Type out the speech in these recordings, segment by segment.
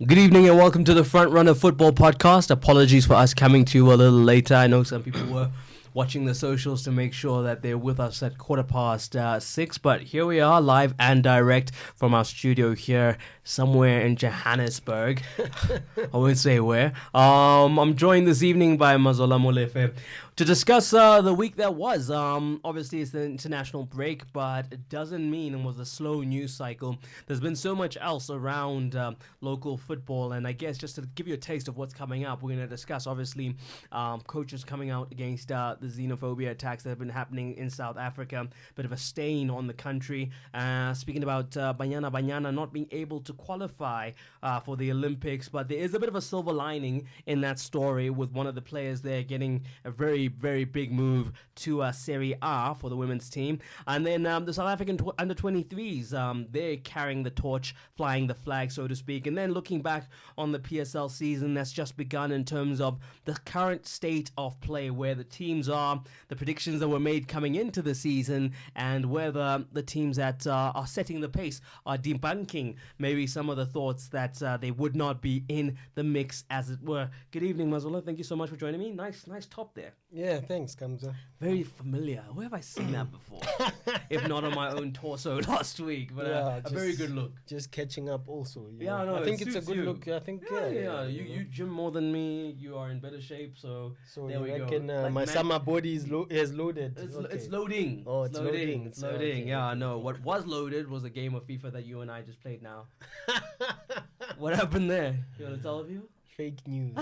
Good evening and welcome to the Front Runner Football Podcast. Apologies for us coming to you a little later. I know some people were watching the socials to make sure that they're with us at 6:15, but here we are live and direct from our studio here somewhere in Johannesburg. I won't say where. I'm joined this evening by Mazola Molefe to discuss the week that was. Obviously, it's the international break, but it doesn't mean it was a slow news cycle. There's been so much else around local football, and I guess just to give you a taste of what's coming up, we're going to discuss, obviously, coaches coming out against the xenophobia attacks that have been happening in South Africa. Bit of a stain on the country. Speaking about Banyana not being able to qualify for the Olympics, but there is a bit of a silver lining in that story with one of the players there getting a very, very big move to Serie A for the women's team. And then the South African under-23s, they're carrying the torch, flying the flag, so to speak. And then looking back on the PSL season that's just begun in terms of the current state of play, where the teams are, the predictions that were made coming into the season, and whether the teams that are setting the pace are debunking maybe some of the thoughts that they would not be in the mix, as it were. Good evening, Mazola. Thank you so much for joining me. Nice top there. Yeah, thanks, Kamza. Very familiar. Where have I seen that before? If not on my own torso last week, but a very good look. Just catching up also. Yeah, no, I think it's a good look. I think, You gym more than me. You are in better shape, so there we reckon, go. Like my summer body is loaded. It's loading. Oh, it's loading. It's loading. Okay. Yeah, no. What was loaded was a game of FIFA that you and I just played now. What happened there? You want to tell people? Fake news.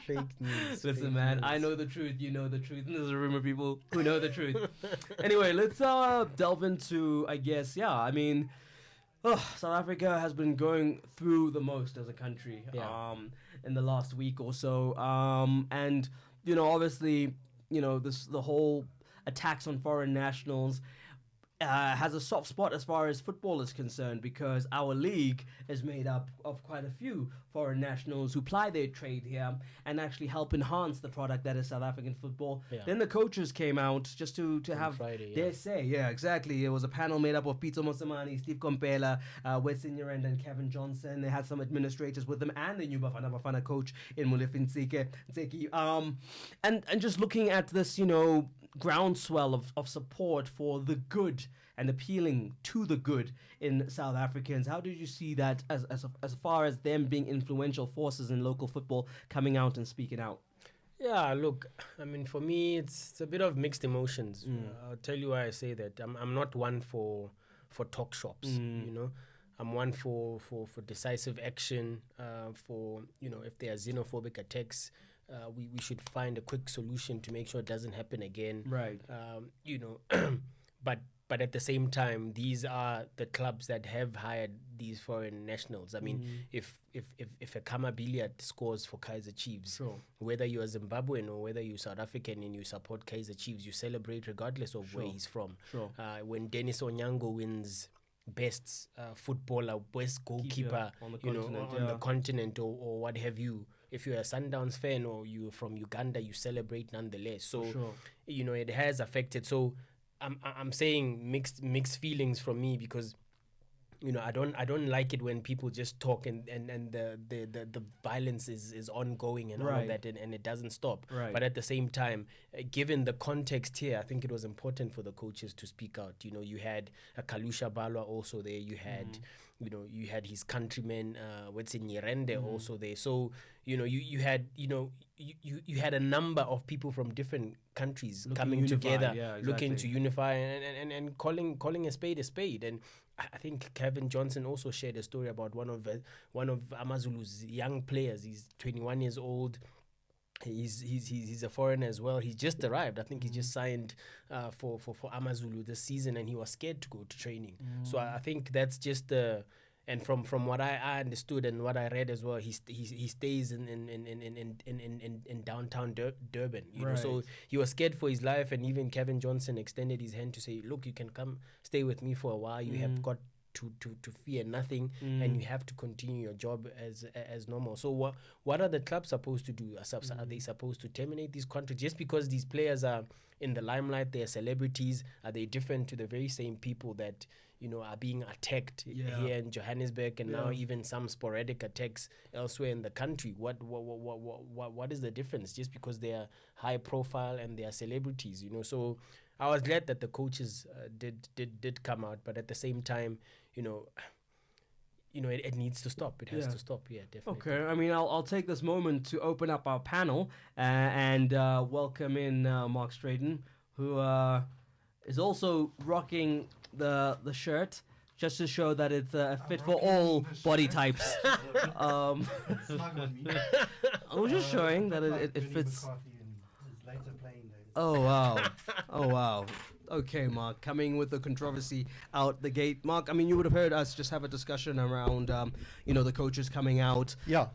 Fake news. Listen, fake man, news. I know the truth. You know the truth. And there's a room of people who know the truth. Anyway, let's delve into, I guess, South Africa has been going through the most as a country in the last week or so. And, obviously, the whole attacks on foreign nationals has a soft spot as far as football is concerned, because our league is made up of quite a few foreign nationals who ply their trade here and actually help enhance the product that is South African football. Yeah. Then the coaches came out just to have their say. Yeah, exactly. It was a panel made up of Peter Mosamani, Steve Kompela, Wes Signorend, and Kevin Johnson. They had some administrators with them and the new Bafana coach in Molefe Ntseki. And just looking at this, groundswell of support for the good and appealing to the good in South Africans. How did you see that as far as them being influential forces in local football coming out and speaking out? Yeah, look, I mean, for me, it's a bit of mixed emotions. I'll tell you why I say that. I'm not one for talk shops, I'm one for decisive action, if there are xenophobic attacks, we should find a quick solution to make sure it doesn't happen again. Right. But at the same time, these are the clubs that have hired these foreign nationals. I mean, if a Kamabilia scores for Kaizer Chiefs, sure, whether you're Zimbabwean or whether you're South African and you support Kaizer Chiefs, you celebrate regardless of where he's from. Sure. When Dennis Onyango wins best footballer, best goalkeeper on the continent or what have you, if you're a Sundowns fan or you're from Uganda, you celebrate nonetheless. So, it has affected. So I'm saying mixed feelings from me, because I don't like it when people just talk and the violence is ongoing and all of that and it doesn't stop. Right. But at the same time, given the context here, I think it was important for the coaches to speak out. You had a Kalusha Balwa also there. You had you had his countryman Wetsi Nyirende also there. So you had you had a number of people from different countries coming together, looking to unify and calling a spade. And I think Kevin Johnson also shared a story about one of Amazulu's young players. He's 21 years old. He's a foreigner as well. He's just arrived. I think he just signed for Amazulu this season, and he was scared to go to training. So I think that's just the. And from what I understood and what I read as well, he stays in downtown Durban. You know, so he was scared for his life, and even Kevin Johnson extended his hand to say, "Look, you can come stay with me for a while. You have got to fear nothing, and you have to continue your job as normal. So what are the clubs supposed to do? Are they supposed to terminate these contracts just because these players are in the limelight? They are celebrities. Are they different to the very same people that are being attacked here in Johannesburg, and now even some sporadic attacks elsewhere in the country? What is the difference just because they are high profile and they are celebrities? So I was glad that the coaches did come out, but at the same time, it needs to stop. It has to stop. Yeah, definitely. Okay, I mean, I'll take this moment to open up our panel and welcome in Mark Strayton, who is also rocking the shirt, just to show that it's fit for all body types. I was just showing that it fits. Oh wow. Okay, Mark, coming with the controversy out the gate. Mark, I mean, you would have heard us just have a discussion around, the coaches coming out. Yeah.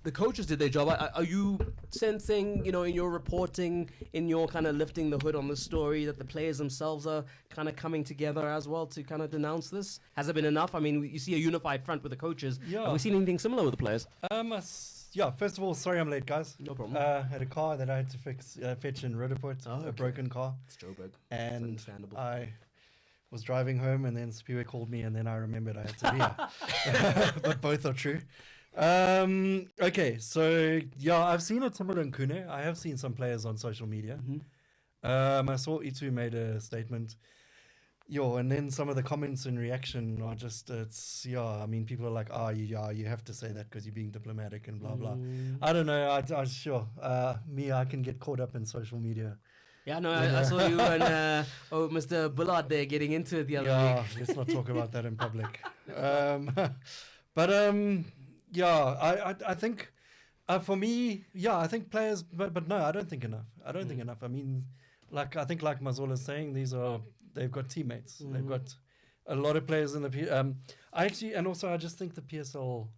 The coaches did their job. Are you sensing, in your reporting, in your kind of lifting the hood on the story, that the players themselves are kind of coming together as well to kind of denounce this? Has it been enough? I mean, you see a unified front with the coaches. Yeah. Have we seen anything similar with the players? First of all, sorry I'm late, guys. No problem. Had a car that I had to fetch in Rudderport, a broken car. It's Joburg. And understandable. I was driving home, and then Spiwe called me, and then I remembered I had to be here. But both are true. Okay, so I've seen it similar in Kune. I have seen some players on social media. I saw Itu made a statement. And then some of the comments in reaction are just, I mean, people are like, you have to say that because you're being diplomatic and blah, blah. I don't know, I'm sure. I can get caught up in social media. Yeah, no, I saw you and Mr. Bullard there getting into it the other week. Let's not talk about that in public. I think for me, I think players, but no, I don't think enough. I mean, I think like Mazola's saying, they've got teammates. They've got a lot of players in the I just think the PSL.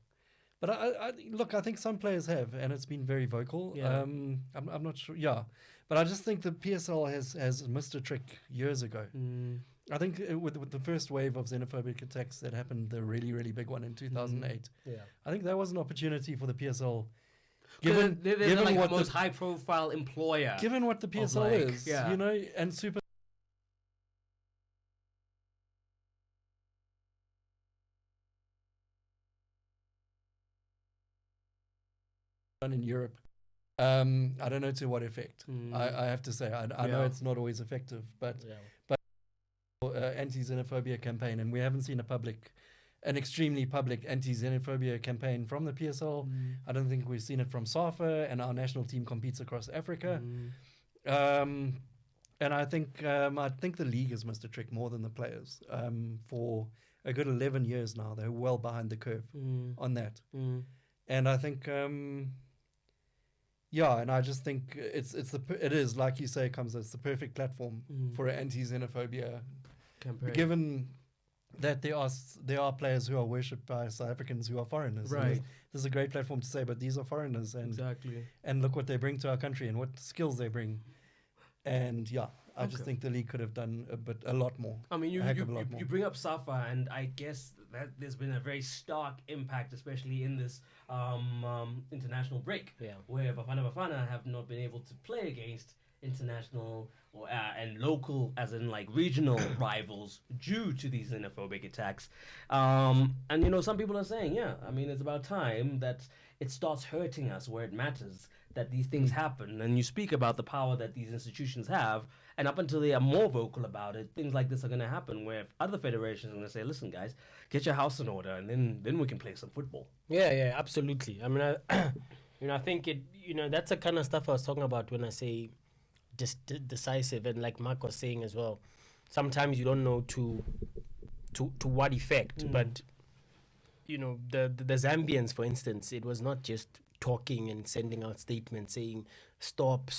But I think some players have, and it's been very vocal. Yeah. I'm not sure. Yeah, but I just think the PSL has missed a trick years ago. I think with the first wave of xenophobic attacks that happened, the really, really big one in 2008. I think that was an opportunity for the PSL. Given like the most high-profile employer. Given what the PSL is, and super. In Europe, I don't know to what effect. I have to say, I know it's not always effective, but anti-xenophobia campaign, and we haven't seen an extremely public anti-xenophobia campaign from the PSL. I don't think we've seen it from SAFA, and our national team competes across Africa. And I think the league has missed a trick more than the players. For a good 11 years now, they're well behind the curve on that. And I think, and I just think it is like you say, it's the perfect platform for an anti-xenophobia campaign. Given that there are players who are worshipped by South Africans who are foreigners. Right. This is a great platform to say, but these are foreigners, and exactly. And look what they bring to our country and what skills they bring. And I just think the league could have done a lot more. I mean, you bring up SAFA, and I guess that there's been a very stark impact, especially in this international break, where Bafana have not been able to play against international and local, as in like regional rivals, due to these xenophobic attacks. And some people are saying, I mean, it's about time that it starts hurting us where it matters, that these things happen. And you speak about the power that these institutions have, and up until they are more vocal about it, things like this are going to happen, where other federations are going to say, listen, guys, get your house in order, and then we can play some football. Yeah, absolutely. I mean, I think that's the kind of stuff I was talking about when I say decisive, and like Mark was saying as well, sometimes you don't know to what effect. But the Zambians, for instance, it was not just talking and sending out statements saying stop.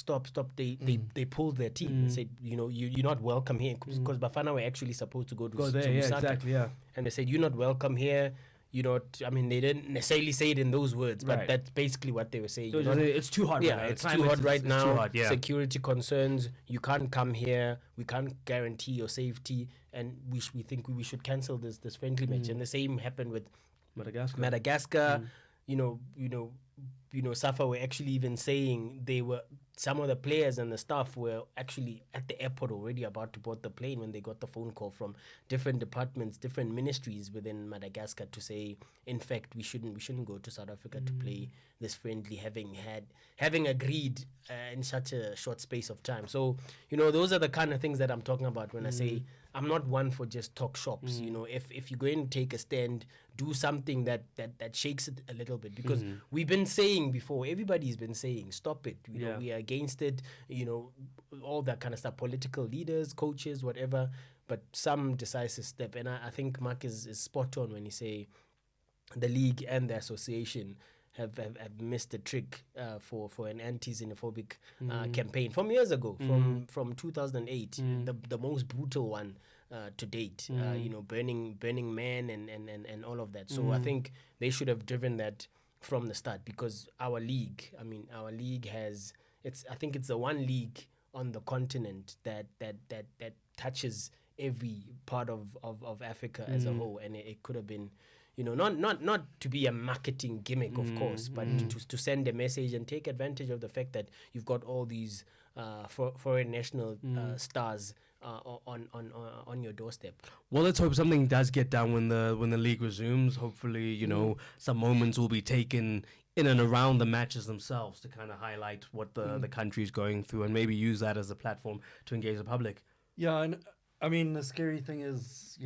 They pulled their team and said, you're not welcome here, because Bafana were actually supposed to go to there. Lusaka. Exactly. And they said, you're not welcome here. I mean, they didn't necessarily say it in those words, but Right. that's basically what they were saying. So it's too hot. Yeah, right now. it's Climate too hot is- right it's now. Too hot, yeah. Security concerns. You can't come here. We can't guarantee your safety, and we think we should cancel this friendly match. And the same happened with Madagascar. Safa were actually even saying some of the players and the staff were actually at the airport already about to board the plane when they got the phone call from different departments, different ministries within Madagascar to say, in fact, we shouldn't go to South Africa to play this friendly, having agreed in such a short space of time. So those are the kind of things that I'm talking about when I say I'm not one for just talk shops. If you're going to take a stand, do something that shakes it a little bit, because we've been saying before, everybody's been saying, stop it. We are against it, all that kind of stuff, political leaders, coaches, whatever, but some decisive step. And I think Mark is spot on when he say the league and the association have missed the trick for an anti-xenophobic campaign from years ago, from 2008, the most brutal one to date, burning men and all of that. So I think they should have driven that from the start, because our league has, I think it's the one league on the continent that touches every part of Africa as a whole, and it could have been, not to be a marketing gimmick, of course, but to send a message and take advantage of the fact that you've got all these foreign national stars on your doorstep. Well, let's hope something does get done when the league resumes. Hopefully, some moments will be taken in and around the matches themselves to kind of highlight what the country is going through, and maybe use that as a platform to engage the public. Yeah, and I mean, the scary thing is,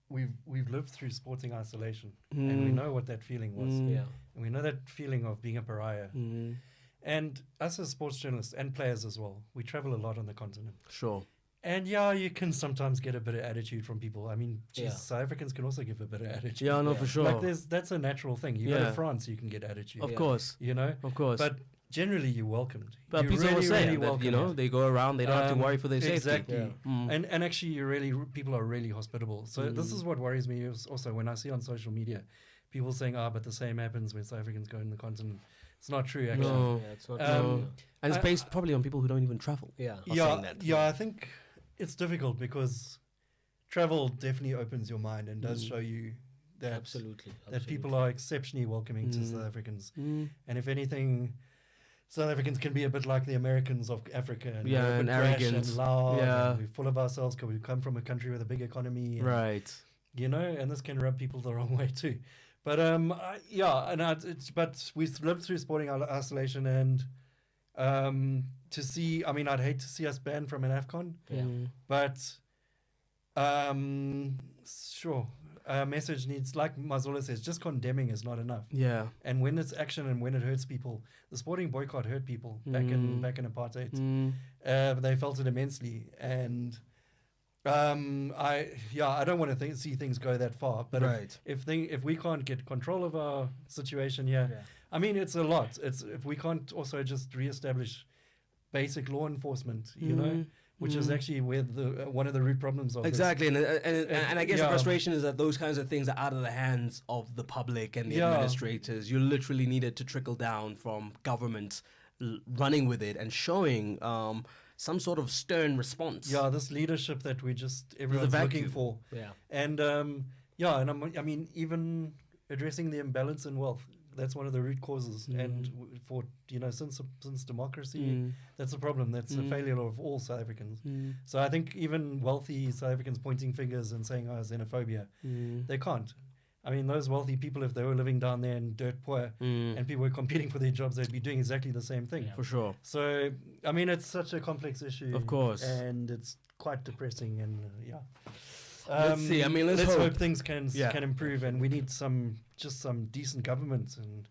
we've lived through sporting isolation, and we know what that feeling was. Yeah. And we know that feeling of being a pariah. And us as sports journalists and players as well, we travel a lot on the continent. Sure. And yeah, you can sometimes get a bit of attitude from people. I mean, Yeah. South Africans can also give a bit of attitude. Yeah, no, Yeah. for sure. Like that's a natural thing. You go Yeah. to France, you can get attitude. Of Yeah. course. Of course. But generally, you're welcomed. But You're people were saying that, welcomed. they go around, they don't have to worry for their safety. Exactly. Yeah. And actually, people are really hospitable. So this is what worries me is also when I see on social media people saying, but the same happens when South Africans go in the continent. It's not true, actually. No. Yeah, it's not And it's based probably on people who don't even travel. yeah. saying that. Yeah, I think it's difficult because travel definitely opens your mind and does show you that Absolutely. that people are exceptionally welcoming to South Africans. And if anything, South Africans can be a bit like the Americans of Africa. And Yeah, we're a and bit brash arrogant. and loud. Yeah. And we're full of ourselves because we come from a country with a big economy. And, Right. and this can rub people the wrong way too. But but we've lived through sporting isolation, and to see, I'd hate to see us banned from an AFCON, but sure, a message needs, like Mazola says, just condemning is not enough. Yeah. And when it's action and when it hurts people, the sporting boycott hurt people back in apartheid. They felt it immensely, and I don't want to see things go that far. But Right. if we can't get control of our situation here, it's a lot. It's if we can't also just reestablish basic law enforcement, which is actually where one of the root problems of Exactly, and I guess the Yeah. frustration is that those kinds of things are out of the hands of the public and the Yeah. administrators. You literally needed to trickle down from government running with it and showing some sort of stern response. this leadership that everyone's looking vacuum. for. Yeah. And even addressing the imbalance in wealth, that's one of the root causes. And for since democracy, that's a problem. That's a failure of all South Africans. So I think even wealthy South Africans pointing fingers and saying, xenophobia, they can't. Those wealthy people, if they were living down there in dirt poor and people were competing for their jobs, they'd be doing exactly the same thing. For sure. So, it's such a complex issue. Of course. And it's quite depressing, and Let's see. Let's hope hope things can improve, and we need some decent government. And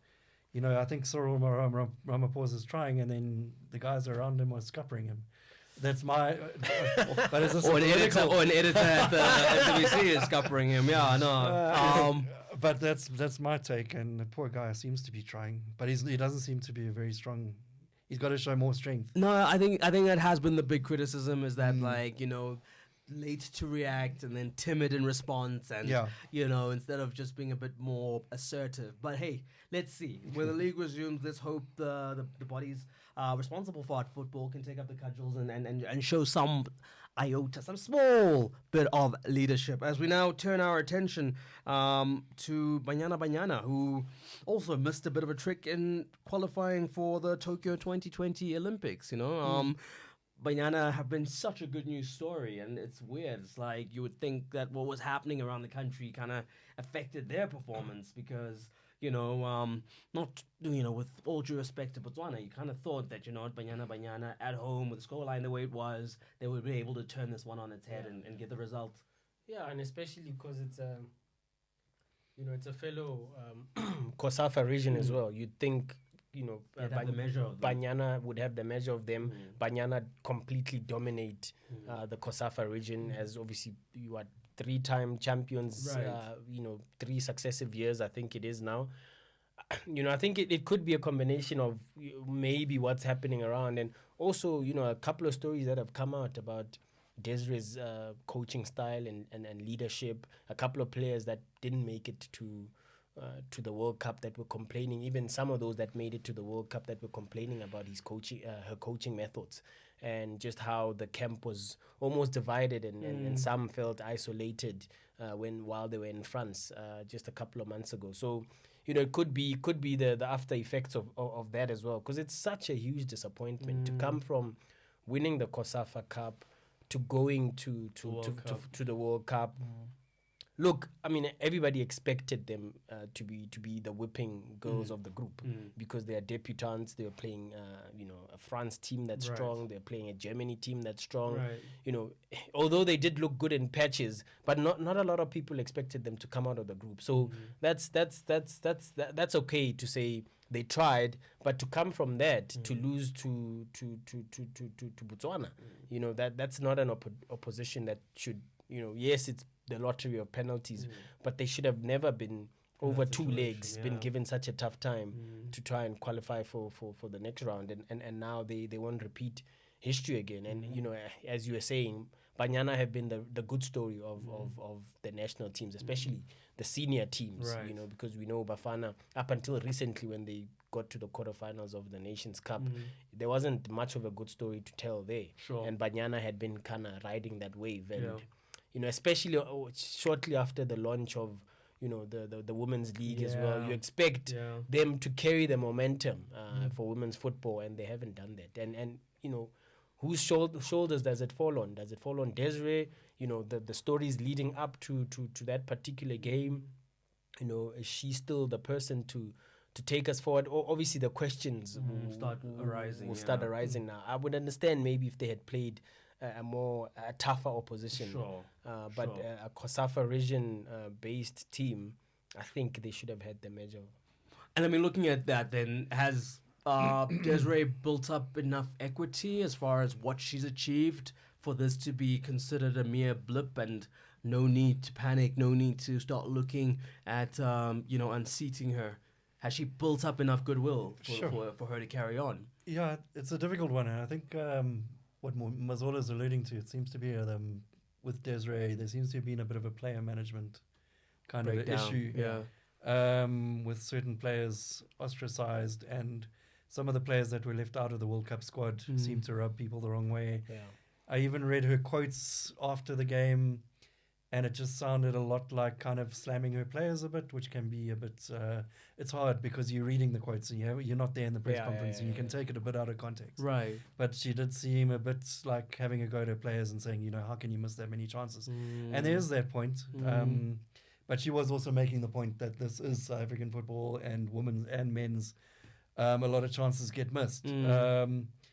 I think Cyril Ramaphosa is trying, and then the guys around him are scuppering him. That's my. But is this or an editor at the SABC is scuppering him. Yeah, no. But that's my take, and the poor guy seems to be trying, but he doesn't seem to be a very strong. He's got to show more strength. No, I think that has been the big criticism is that late to react and then timid in response, and instead of just being a bit more assertive. But hey, let's see. When the league resumes, let's hope the bodies responsible for art football can take up the cudgels and show some iota, some small bit of leadership. As we now turn our attention to Banyana, who also missed a bit of a trick in qualifying for the Tokyo 2020 Olympics. Banyana have been such a good news story, and it's weird. It's like you would think that what was happening around the country kind of affected their performance because, with all due respect to Botswana, you kind of thought that, Banyana at home with the scoreline the way it was, they would be able to turn this one on its head and get the result. Yeah, and especially because it's it's a fellow COSAFA region as well. You'd think, the measure of them. Banyana would have the measure of them. Banyana completely dominate the COSAFA region as obviously 3-time champions, right. 3 successive years, I think it is now. I think it could be a combination of maybe what's happening around, and also, a couple of stories that have come out about Desiree's coaching style and leadership. A couple of players that didn't make it to the World Cup that were complaining, even some of those that made it to the World Cup that were complaining about his coaching, her coaching methods, and just how the camp was almost divided and some felt isolated while they were in France just a couple of months ago. So, it could be the after effects of that as well, because it's such a huge disappointment to come from winning the COSAFA Cup to going to the World Cup. Look, I mean, everybody expected them to be the whipping girls of the group because they are debutants. They were playing, a France team that's strong. They're playing a Germany team that's strong. Right. Although they did look good in patches, but not a lot of people expected them to come out of the group. So that's okay to say they tried, but to come from that to lose to Botswana, that's not an opposition that should, yes, it's the lottery of penalties, but they should have never been over 2 legs, been given such a tough time to try and qualify for the next round, and now they won't repeat history again. And as you were saying, Banyana have been the good story of the national teams, especially the senior teams, because we know Bafana up until recently when they got to the quarterfinals of the Nations Cup, there wasn't much of a good story to tell there. Sure. And Banyana had been kind of riding that wave, and especially shortly after the launch of the women's league as well, you expect them to carry the momentum for women's football, and they haven't done that. And whose shoulders does it fall on? Does it fall on Desiree? The stories leading up to that particular game, is she still the person to take us forward? Or obviously the questions will start arising now. I would understand maybe if they had played a tougher opposition. Sure. But a COSAFA region based team, I think they should have had the measure. And I mean, looking at that, then has Desiree built up enough equity as far as what she's achieved for this to be considered a mere blip, and no need to panic, no need to start looking at unseating her? Has she built up enough goodwill for her to carry on? Yeah, it's a difficult one. And I think what Mazola is alluding to, it seems to be with Desiree, there seems to have been a bit of a player management kind of an issue. With certain players ostracized, and some of the players that were left out of the World Cup squad seem to rub people the wrong way. I even read her quotes after the game, and it just sounded a lot like kind of slamming her players a bit, which can be a bit... it's hard because you're reading the quotes and you're not there in the press conference and you can take it a bit out of context. Right. But she did seem a bit like having a go at her players and saying, how can you miss that many chances? And there's that point. But she was also making the point that this is South African football, and women's and men's. A lot of chances get missed.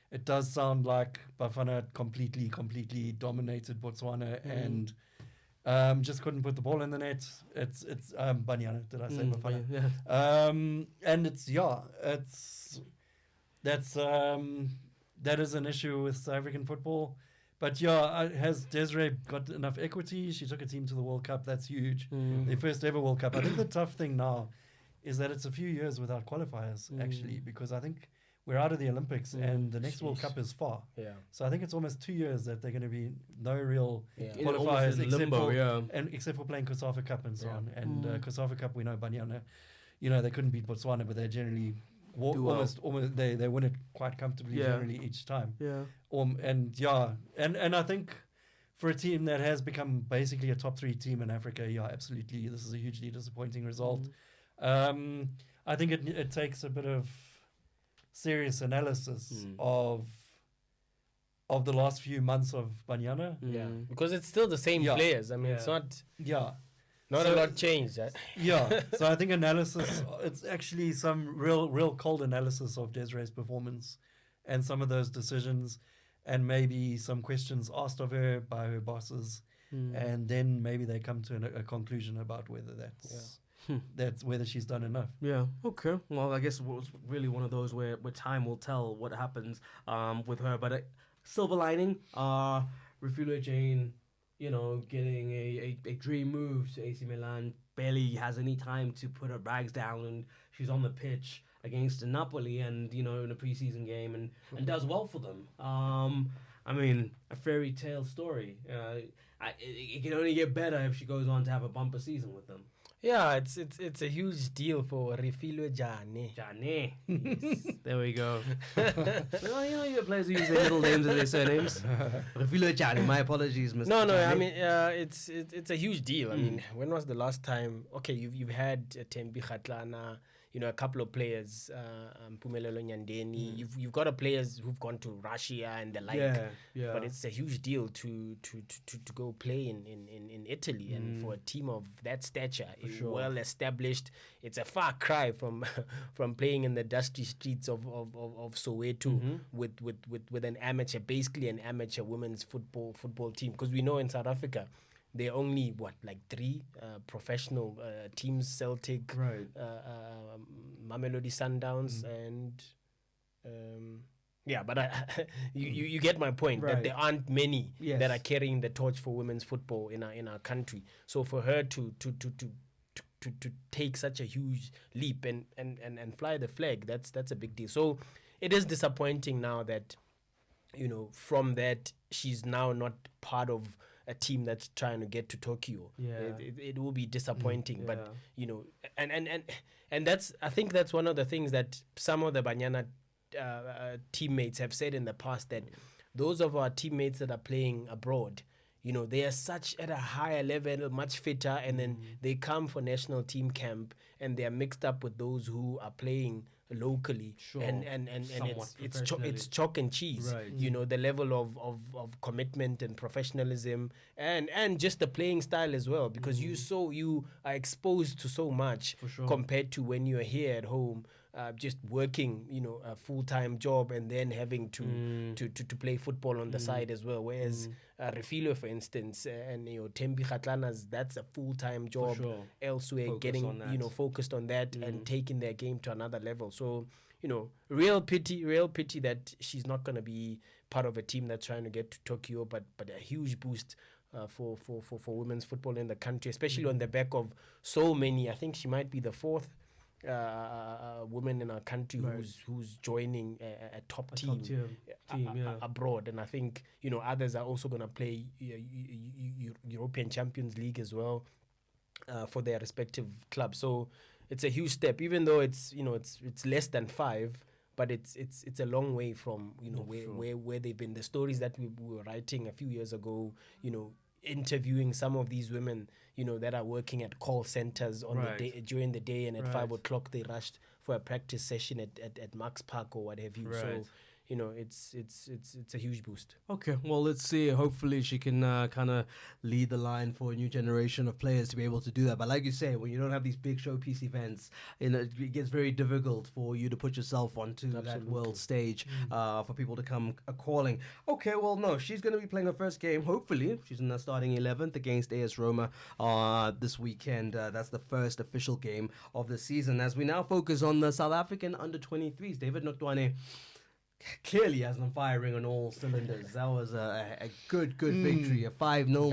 It does sound like Bafana completely dominated Botswana and just couldn't put the ball in the net. It's Banyana, did I say Bafana? Yeah. And that is an issue with South African football. But has Desiree got enough equity? She took a team to the World Cup. That's huge. Their first ever World Cup. I think the tough thing now is that it's a few years without qualifiers, actually, because I think we're out of the Olympics, and the next World Sheesh. Cup is far. Yeah. So I think it's almost 2 years that they're going to be no real Yeah. qualifiers Limbo, except for playing Kosafa Cup and so Yeah. on. And Kosafa Cup, we know Banyana, they couldn't beat Botswana, but they generally Do well. almost they win it quite comfortably generally each time. Yeah. And I think for a team that has become basically a top 3 team in Africa, absolutely, this is a hugely disappointing result. I think it takes a bit of serious analysis of the last few months of Banyana. Yeah, because it's still the same players. I mean, it's not So- a lot changed. So I think analysis, it's actually some real cold analysis of Desiree's performance and some of those decisions, and maybe some questions asked of her by her bosses, and then maybe they come to a conclusion about whether that's whether she's done enough. Yeah. Okay. Well, I guess it was really one of those where time will tell what happens with her. But silver lining, Refugio Jane, getting a dream move to AC Milan, barely has any time to put her bags down, and she's on the pitch against Napoli, and in a preseason game, and does well for them. I mean, a fairy tale story. It can only get better if she goes on to have a bumper season with them. Yeah, it's a huge deal for Refugio Jane. Jane. Yes. There we go. Well, you have players who use their middle names as their surnames. Refugio Jane. My apologies, Mr. No, Jane. I mean, it's a huge deal. I mean, when was the last time? Okay, you've had Tembi Khatlana, a couple of players, Mpumelelo Nyandeni. You've got players who've gone to Russia and the like. Yeah. But it's a huge deal to go play in Italy, and for a team of that stature, well established, it's a far cry from from playing in the dusty streets of Soweto with an amateur, basically an amateur women's football team. Because we know in South Africa, there are only 3 professional teams: Celtic, Right. Mamelodi Sundowns, and but you get my point, that Right. there aren't many Yes. that are carrying the torch for women's football in our country. So for her to take such a huge leap and fly the flag, that's a big deal. So it is disappointing now that from that she's now not part of a team that's trying to get to Tokyo. Yeah. It will be disappointing, but and that's, I think that's one of the things that some of the Banyana teammates have said in the past, that those of our teammates that are playing abroad, they are such at a higher level, much fitter, and then they come for national team camp and they are mixed up with those who are playing locally. Sure. And Somewhat it's chalk and cheese. Right. The level of commitment and professionalism and just the playing style as well, because you are exposed to so much For sure. compared to when you're here at home, just working, a full-time job and then having to play football on the side as well. Whereas Refugio, for instance, and Tembi Khatlana's, that's a full-time job sure. elsewhere, Focus getting on that. focused on that and taking their game to another level. So real pity that she's not going to be part of a team that's trying to get to Tokyo, but a huge boost for women's football in the country, especially on the back of so many. I think she might be the 4th woman in our country who's joining a top team, abroad, and I think others are also going to play European Champions League as well for their respective clubs. So it's a huge step, even though it's less than 5, but it's a long way from where they've been. The stories that we were writing a few years ago, interviewing some of these women, that are working at call centers on the day, during the day, and at 5 o'clock they rushed for a practice session at Max Park or what have you. Right. So it's a huge boost. Okay, well, let's see. Hopefully she can kind of lead the line for a new generation of players to be able to do that. But like you say, when you don't have these big showpiece events, it gets very difficult for you to put yourself onto that world stage for people to come calling. Okay, well, no, she's going to be playing her first game. Hopefully she's in the starting 11th against AS Roma this weekend. That's the first official game of the season. As we now focus on the South African under-23s, David Notwane. clearly has them firing on all cylinders. That was a good victory, a 5-0 one.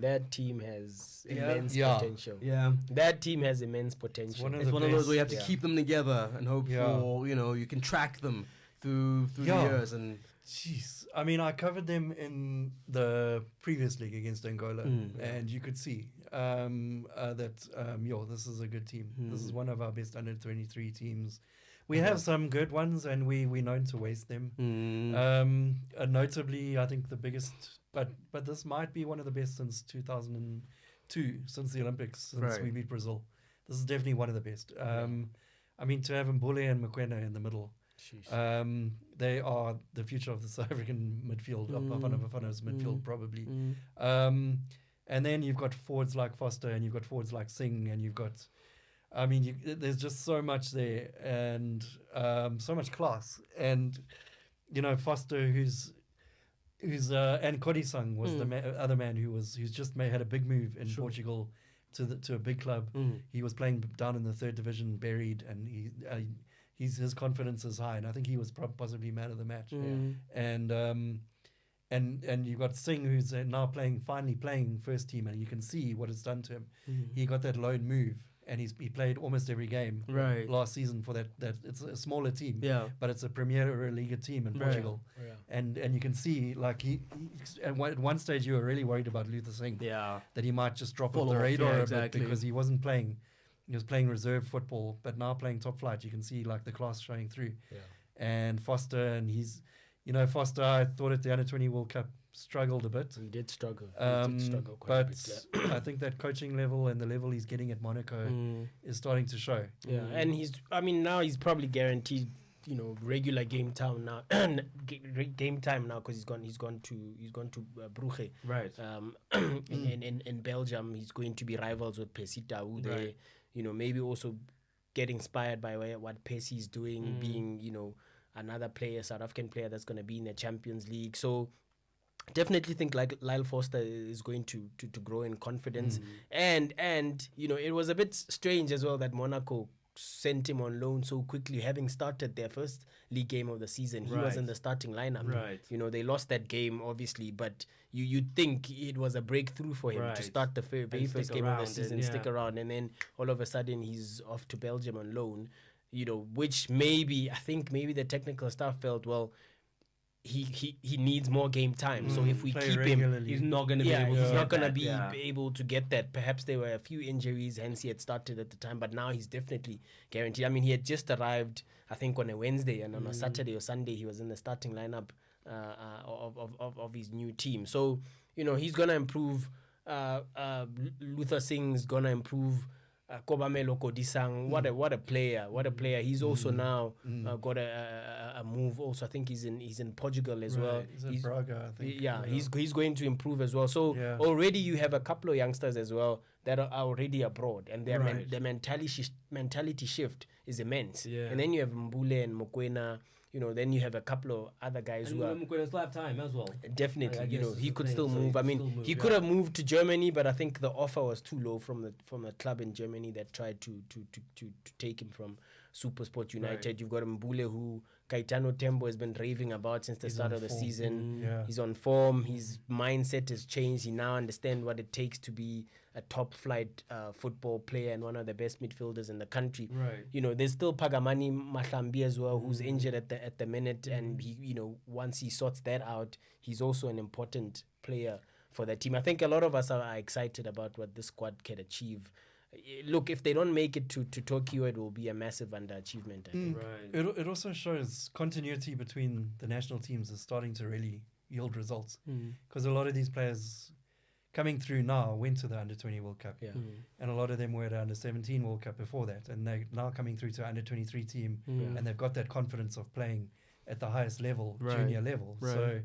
That team has Yeah. immense Yeah. potential. Yeah. That team has immense potential. one of It's the one of those best. where you have to Yeah. keep them together and hope Yeah. for, you can track them through the Yeah. years. And Jeez, I mean, I covered them in the previous league against Angola, and you could see that this is a good team. This is one of our best under 23 teams. We have some good ones, and we're known to waste them. Notably, I think the biggest, but this might be one of the best since 2002, since the Olympics, since Right. we beat Brazil. This is definitely one of the best. I mean, to have Mbule and Mokoena in the middle. Sheesh. They are the future of the South African midfield, of Bafana's midfield, probably. And then you've got forwards like Foster, and you've got forwards like Singh, and you've got, I mean, there's just so much there, and so much class. And, Foster, who's and Kodisang was the other man who's just had a big move in Portugal to a big club. He was playing down in the 3rd division, buried, and his confidence is high, and I think he was possibly man of the match. And you've got Singh, who's now finally playing first team, and you can see what it's done to him. He got that loan move, and he played almost every game last season for that. It's a smaller team, but it's a Premier League team in Portugal. And you can see, like, at one stage you were really worried about Luther Singh, that he might just drop off the radar a bit because he wasn't playing. He was playing reserve football, but now playing top flight. You can see, like, the class showing through. And Foster, and Foster, I thought at the Under-20 World Cup struggled a bit. He did struggle. Quite a bit. I think that coaching level and the level he's getting at Monaco is starting to show. Yeah, and now he's probably guaranteed, regular game time now. Game time now, because he's gone to Brugge. right. In Belgium, he's going to be rivals with Pesita, who they, maybe also get inspired by what Pesi's doing, being, another player, South African player that's going to be in the Champions League. So definitely think like Lyle Foster is going to grow in confidence. And it was a bit strange as well that Monaco sent him on loan so quickly, having started their first league game of the season. He was in the starting lineup. Right. They lost that game, obviously, but you'd think it was a breakthrough for him to start the very first game of the season, stick around, and then all of a sudden he's off to Belgium on loan, which maybe the technical staff felt, well, he needs more game time. So if we keep him, He's not going to be able to he's get not going to that, be able to get that. Perhaps there were a few injuries, hence he had started at the time, but now he's definitely guaranteed. I mean, he had just arrived, I think, on a Wednesday, and on a Saturday or Sunday, he was in the starting lineup of his new team. So, he's going to improve. Luther Singh's going to improve. Kobamelo Kodisang, what a player! He's also now got a move. Also, I think he's in Portugal as well. He's in Braga, I think. Yeah, he's going to improve as well. So already you have a couple of youngsters as well that are already abroad, and their the mentality shift is immense. And then you have Mbule and Mokoena. Then you have a couple of other guys who are still have time as well. Definitely. He could still move. I mean, he could have moved to Germany, but I think the offer was too low from the club in Germany that tried to take him from SuperSport United. Right. You've got Mbule, who Caetano Tembo has been raving about since the start of the season. He's on form. His mindset has changed. He now understands what it takes to be a top flight football player and one of the best midfielders in the country. Right. There's still Pagamani Mahlambi as well, who's injured at the minute, and he, once he sorts that out, he's also an important player for the team. I think a lot of us are excited about what this squad can achieve. Look, if they don't make it to Tokyo, it will be a massive underachievement, I think. Right. It also shows continuity between the national teams is starting to really yield results, because a lot of these players coming through now went to the Under-20 World Cup, and a lot of them were at the Under-17 World Cup before that, and they're now coming through to Under-23 team, and they've got that confidence of playing at the highest level, junior level. So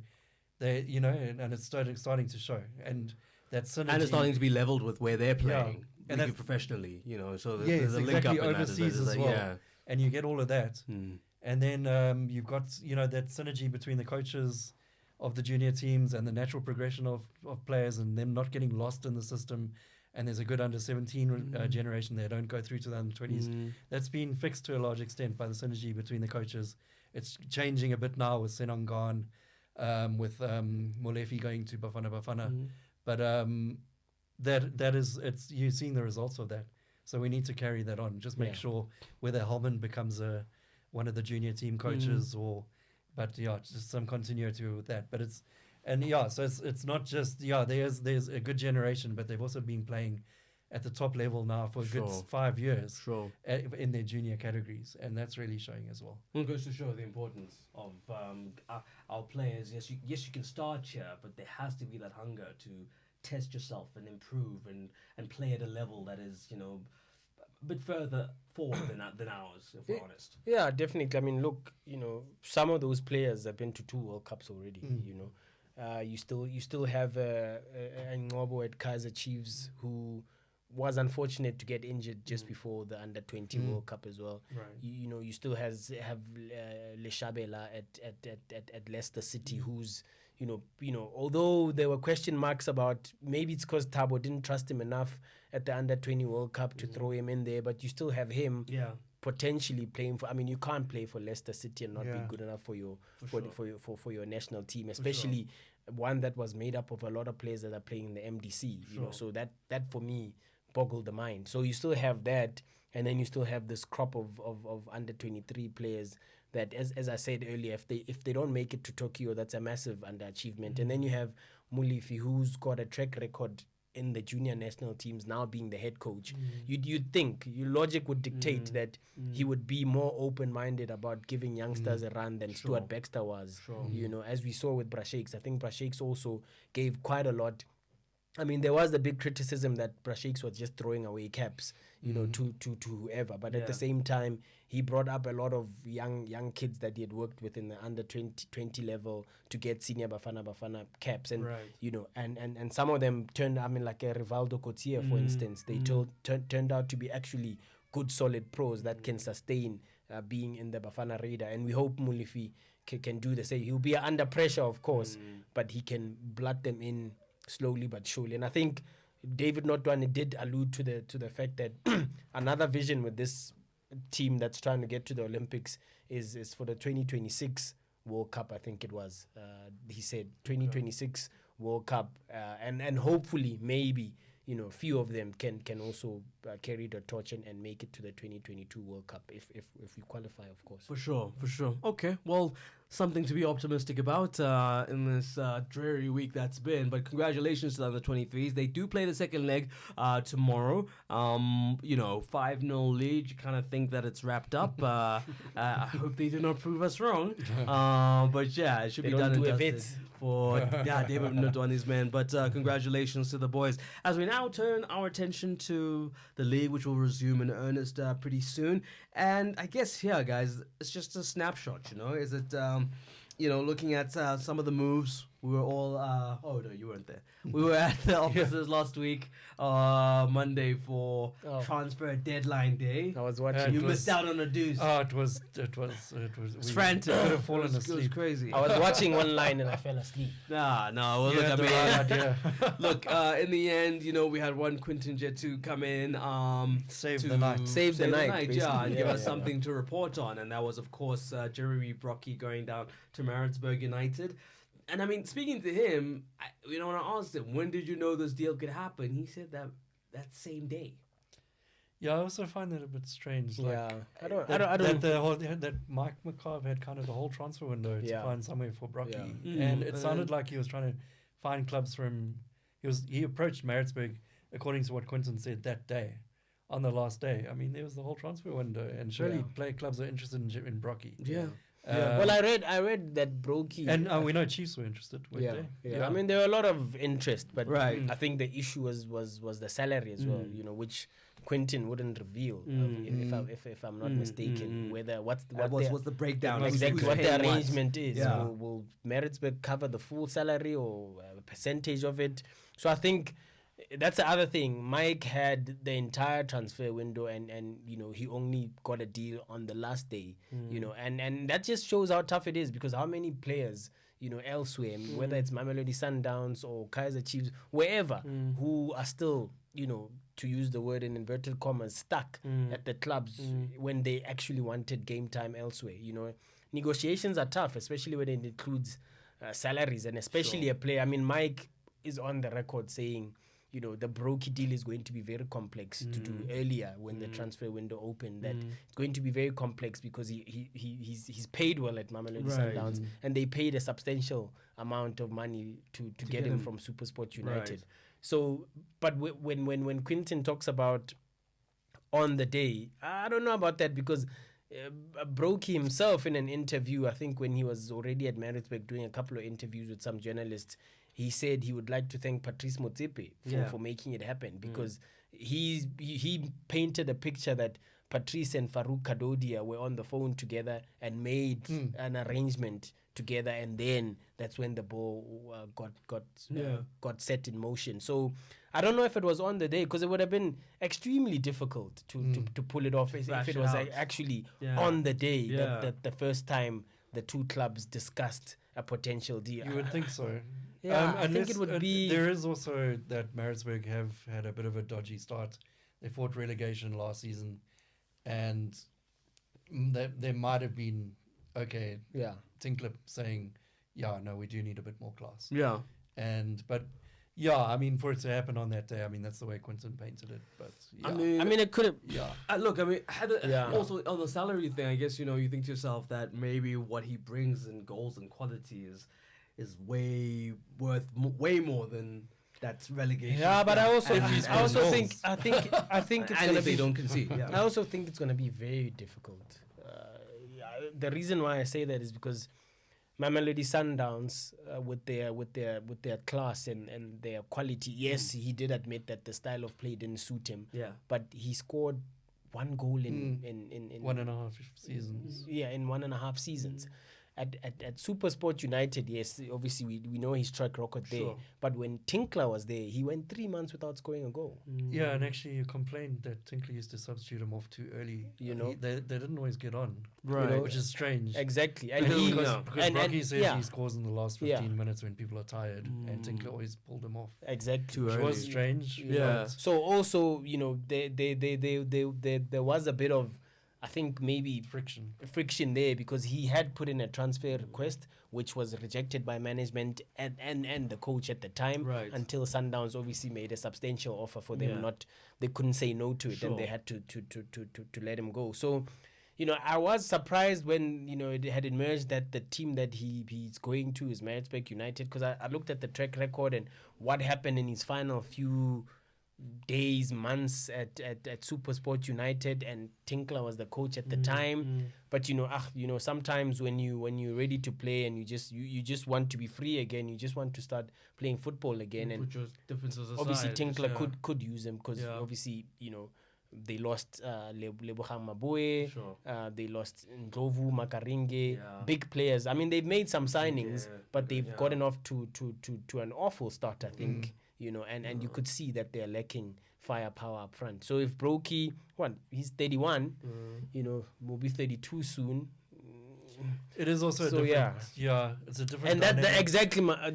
they, and it's starting to show, and that synergy, and it's starting to be leveled with where they're playing. And really professionally, so yes, there's a link exactly, up in overseas that, as well. And you get all of that, and then you've got that synergy between the coaches of the junior teams and the natural progression of players, and them not getting lost in the system, and there's a good under 17 generation there. Don't go through to the under 20s. That's been fixed to a large extent by the synergy between the coaches. It's changing a bit now with Senong gone, with Molefi going to Bafana Bafana, but that is, it's, you're seeing the results of that. So we need to carry that on. Just make sure whether Hellman becomes one of the junior team coaches but just some continuity with that. But it's, and so it's not just, there's a good generation, but they've also been playing at the top level now for a good 5 years in their junior categories, and that's really showing as well. It goes to show the importance of our players. Yes, you can start here, but there has to be that hunger to test yourself and improve and play at a level that is, you know, a bit further forward than ours, if we're honest. Yeah, definitely. I mean, look, you know, some of those players have been to 2 World Cups already. You know, you still have Ngobo at Kaizer Chiefs, who was unfortunate to get injured just before the under 20 World Cup as well. Right. You know, you still have Leshabela at Leicester City, who's you know, although there were question marks about, maybe it's because Thabo didn't trust him enough at the under 20 World Cup to throw him in there, but you still have him potentially playing for. I mean, you can't play for Leicester City and not be good enough for your national team, especially one that was made up of a lot of players that are playing in the MDC. You know, so that for me boggled the mind. So you still have that, and then you still have this crop of under 23 players that, as I said earlier, if they don't make it to Tokyo, that's a massive underachievement. And then you have Mulifi, who's got a track record in the junior national teams, now being the head coach. You'd think, your logic would dictate that he would be more open-minded about giving youngsters a run than Stuart Baxter was. You know, as we saw with Brashakes, I think Brashakes also gave quite a lot. I mean, there was the big criticism that Brashakes was just throwing away caps, you know, to whoever. But at the same time, he brought up a lot of young kids that he had worked with in the under 20 level to get senior Bafana caps. And, you know, and some of them turned, I mean, like a Rivaldo Cotier, for instance, they turned out to be actually good, solid pros that can sustain being in the Bafana radar. And we hope Mulifi can do the same. He'll be under pressure, of course, but he can blood them in slowly but surely. And I think David Notwane did allude to the fact that another vision with this team that's trying to get to the Olympics is for the 2026 World Cup. I think it was he said 2026 World Cup, and hopefully maybe, you know, a few of them can also carry the torch and make it to the 2022 World Cup if we qualify, of course. For sure. Okay, well, something to be optimistic about in this dreary week that's been. But congratulations to the under 23s. They do play the second leg tomorrow. You know, 5-0 lead. You kind of think that it's wrapped up. I hope they do not prove us wrong. But yeah, it should be done and dusted for David Notwane's men. But congratulations to the boys. As we now turn our attention to the league, which will resume in earnest pretty soon. And I guess here, guys, it's just a snapshot, you know. Is it, you know, looking at some of the moves, we were all, oh no, you weren't there. We were at the offices last week, Monday for transfer deadline day. I was watching. You missed out on a deuce. Oh, it was It's frantic. Could have fallen asleep. It was crazy. I was watching one line and I fell asleep. No. Well, You look, had I the mean, right idea. look, in the end, you know, we had one Quinton Jetu come in, Save to the night. Save the night, and basically. give Yeah, us yeah. something to report on, and that was, of course, Jeremy Brocky going down to Maritzburg United. And I mean, speaking to him, when I asked him, when did you know this deal could happen? He said that same day. Yeah, I also find that a bit strange. Yeah, Like, I don't. that Mike McCarve had kind of the whole transfer window to find somewhere for Brocky, and it sounded like he was trying to find clubs for him. He approached Maritzburg, according to what Quinton said that day, on the last day. I mean, there was the whole transfer window, and surely player clubs are interested in Brocky. Yeah. Well, I read that Brokey, and we know Chiefs were interested. Weren't they? I mean, there were a lot of interest, but Right. I think the issue was the salary as well. You know, which Quinton wouldn't reveal, if I'm not mistaken. Whether what's the breakdown? exactly Who's what the paying what? arrangement is. Yeah. Will Maritzburg cover the full salary or a percentage of it? So I think that's the other thing. Mike had the entire transfer window, and you know, he only got a deal on the last day. You know, and that just shows how tough it is, because how many players, you know, elsewhere, whether it's Mamelodi Sundowns or Kaizer Chiefs, wherever, who are still, to use the word in inverted commas, stuck at the clubs when they actually wanted game time elsewhere. Negotiations are tough, especially when it includes salaries, and especially a player. I mean, Mike is on the record saying, the Brokey deal is going to be very complex to do earlier when the transfer window opened. That it's going to be very complex because he's paid well at Mamelodi Sundowns, and they paid a substantial amount of money to get him from SuperSport United. Right. So, but when Quinton talks about on the day, I don't know about that because Brokey himself in an interview, I think when he was already at Maritzburg doing a couple of interviews with some journalists, he said he would like to thank Patrice Motsepe for making it happen because he painted a picture that Patrice and Farouk Kadodia were on the phone together and made an arrangement together, and then that's when the ball got set in motion. So I don't know if it was on the day, because it would have been extremely difficult to pull it off if it was actually on the day that the first time the two clubs discussed a potential deal. You would think so. Yeah, I think it would be. There is also that Maritzburg have had a bit of a dodgy start. They fought relegation last season, and there might have been Tinkler saying, no, we do need a bit more class. Yeah. I mean, for it to happen on that day, I mean, that's the way Quinton painted it. But I mean, it could have. Yeah. Look, I mean, also on the salary thing, I guess, you think to yourself that maybe what he brings in goals and quality is way more than that's relegation. Yeah, but I think it's and gonna if they be. don't concede. Yeah. I also think it's gonna be very difficult. The reason why I say that is because Mamelodi Sundowns, with their class and their quality, yes, he did admit that the style of play didn't suit him. Yeah. But he scored one goal in 1.5 seasons. Yeah, in 1.5 seasons. At SuperSport United, yes, obviously we know his track record there. Sure. But when Tinkler was there, he went 3 months without scoring a goal. Yeah, and actually you complained that Tinkler used to substitute him off too early. They didn't always get on, right? Which is strange. Exactly, and because Brocky says he scores in the last 15 minutes when people are tired, and Tinkler always pulled him off. Exactly, which was strange. So also, there was a bit of, I think, maybe friction there, because he had put in a transfer request which was rejected by management and the coach at the time, until Sundowns obviously made a substantial offer for them. They couldn't say no to it, and they had to let him go. So I was surprised when it had emerged that the team that he's going to is Maritzburg United, because I looked at the track record and what happened in his final few days, months at SuperSport United, and Tinkler was the coach at the time. But sometimes when you're ready to play and you just want to be free again, you just want to start playing football again, and obviously Tinkler could use them, because obviously they lost Lebogang Mabue, they lost Ndlovu Makaringe, big players. I mean, they've made some signings, but they've gotten off to an awful start, I think. And you could see that they're lacking firepower up front. So if Brokey, he's 31, will be 32 soon. It is also a different, it's a different. And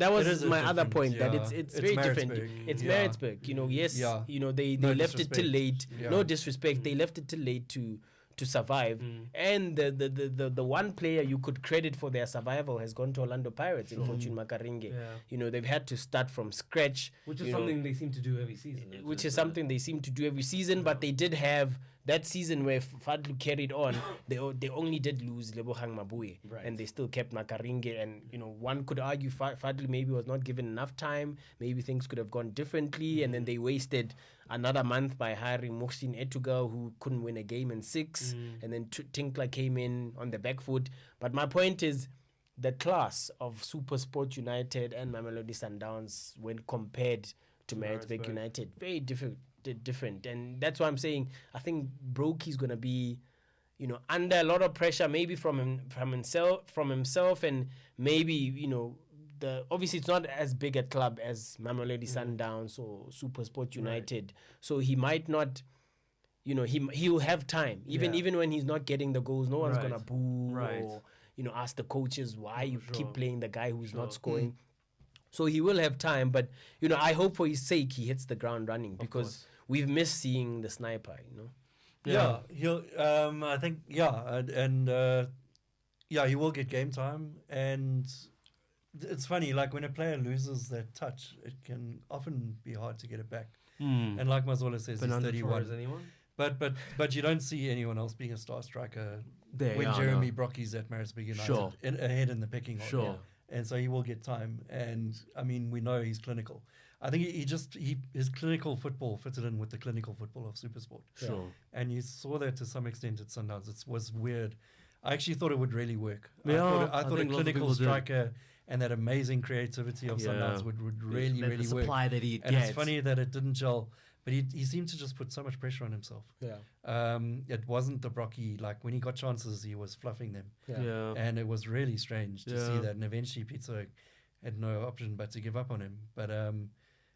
that was my other point, that it's very different. It's Maritzburg, they left it till late. No disrespect, they left it till late to survive, and the one player you could credit for their survival has gone to Orlando Pirates in Fortune Makaringe. They've had to start from scratch, which is something they seem to do every season. But they did have that season where Fadlu carried on. They only did lose Lebogang Mabue, and they still kept Makaringe. And one could argue Fadlu maybe was not given enough time. Maybe things could have gone differently, and then they wasted another month by hiring Mohsin Etugal, who couldn't win a game in 6, and then Tinkler came in on the back foot. But my point is, the class of SuperSport United and Mamelodi Sundowns, when compared to Maritzburg United, very different, and that's why I'm saying I think Brokey's gonna be, under a lot of pressure, maybe from himself, and maybe obviously it's not as big a club as Mamelodi Sundowns or SuperSport United, so he might not, he'll have time, even when he's not getting the goals. No one's gonna boo or ask the coaches why you keep playing the guy who's not scoring. So he will have time, but I hope for his sake he hits the ground running, because we've missed seeing the sniper. Yeah, he'll. I think yeah, he will get game time, and it's funny. Like when a player loses that touch, it can often be hard to get it back. And like Mazola says, Fernando he's Torres, 31. anyone? But you don't see anyone else being a star striker There, when yeah, Jeremy Brocky's at Maritzburg United Sure. ahead in the picking order. Sure. And so he will get time. And I mean, we know he's clinical. I think his clinical football fitted in with the clinical football of Supersport. Sure. And you saw that to some extent at Sundowns. It was weird. I actually thought it would really work. Yeah, I thought a think lots of clinical people did. striker and that amazing creativity of Sundowns would really, the really work. supply that he And gets. it's funny that it didn't gel. But he seemed to just put so much pressure on himself. Yeah. It wasn't the Brocky, like when he got chances, he was fluffing them. Yeah. And it was really strange to see Yeah. that. And eventually Pizza had no option but to give up on him. But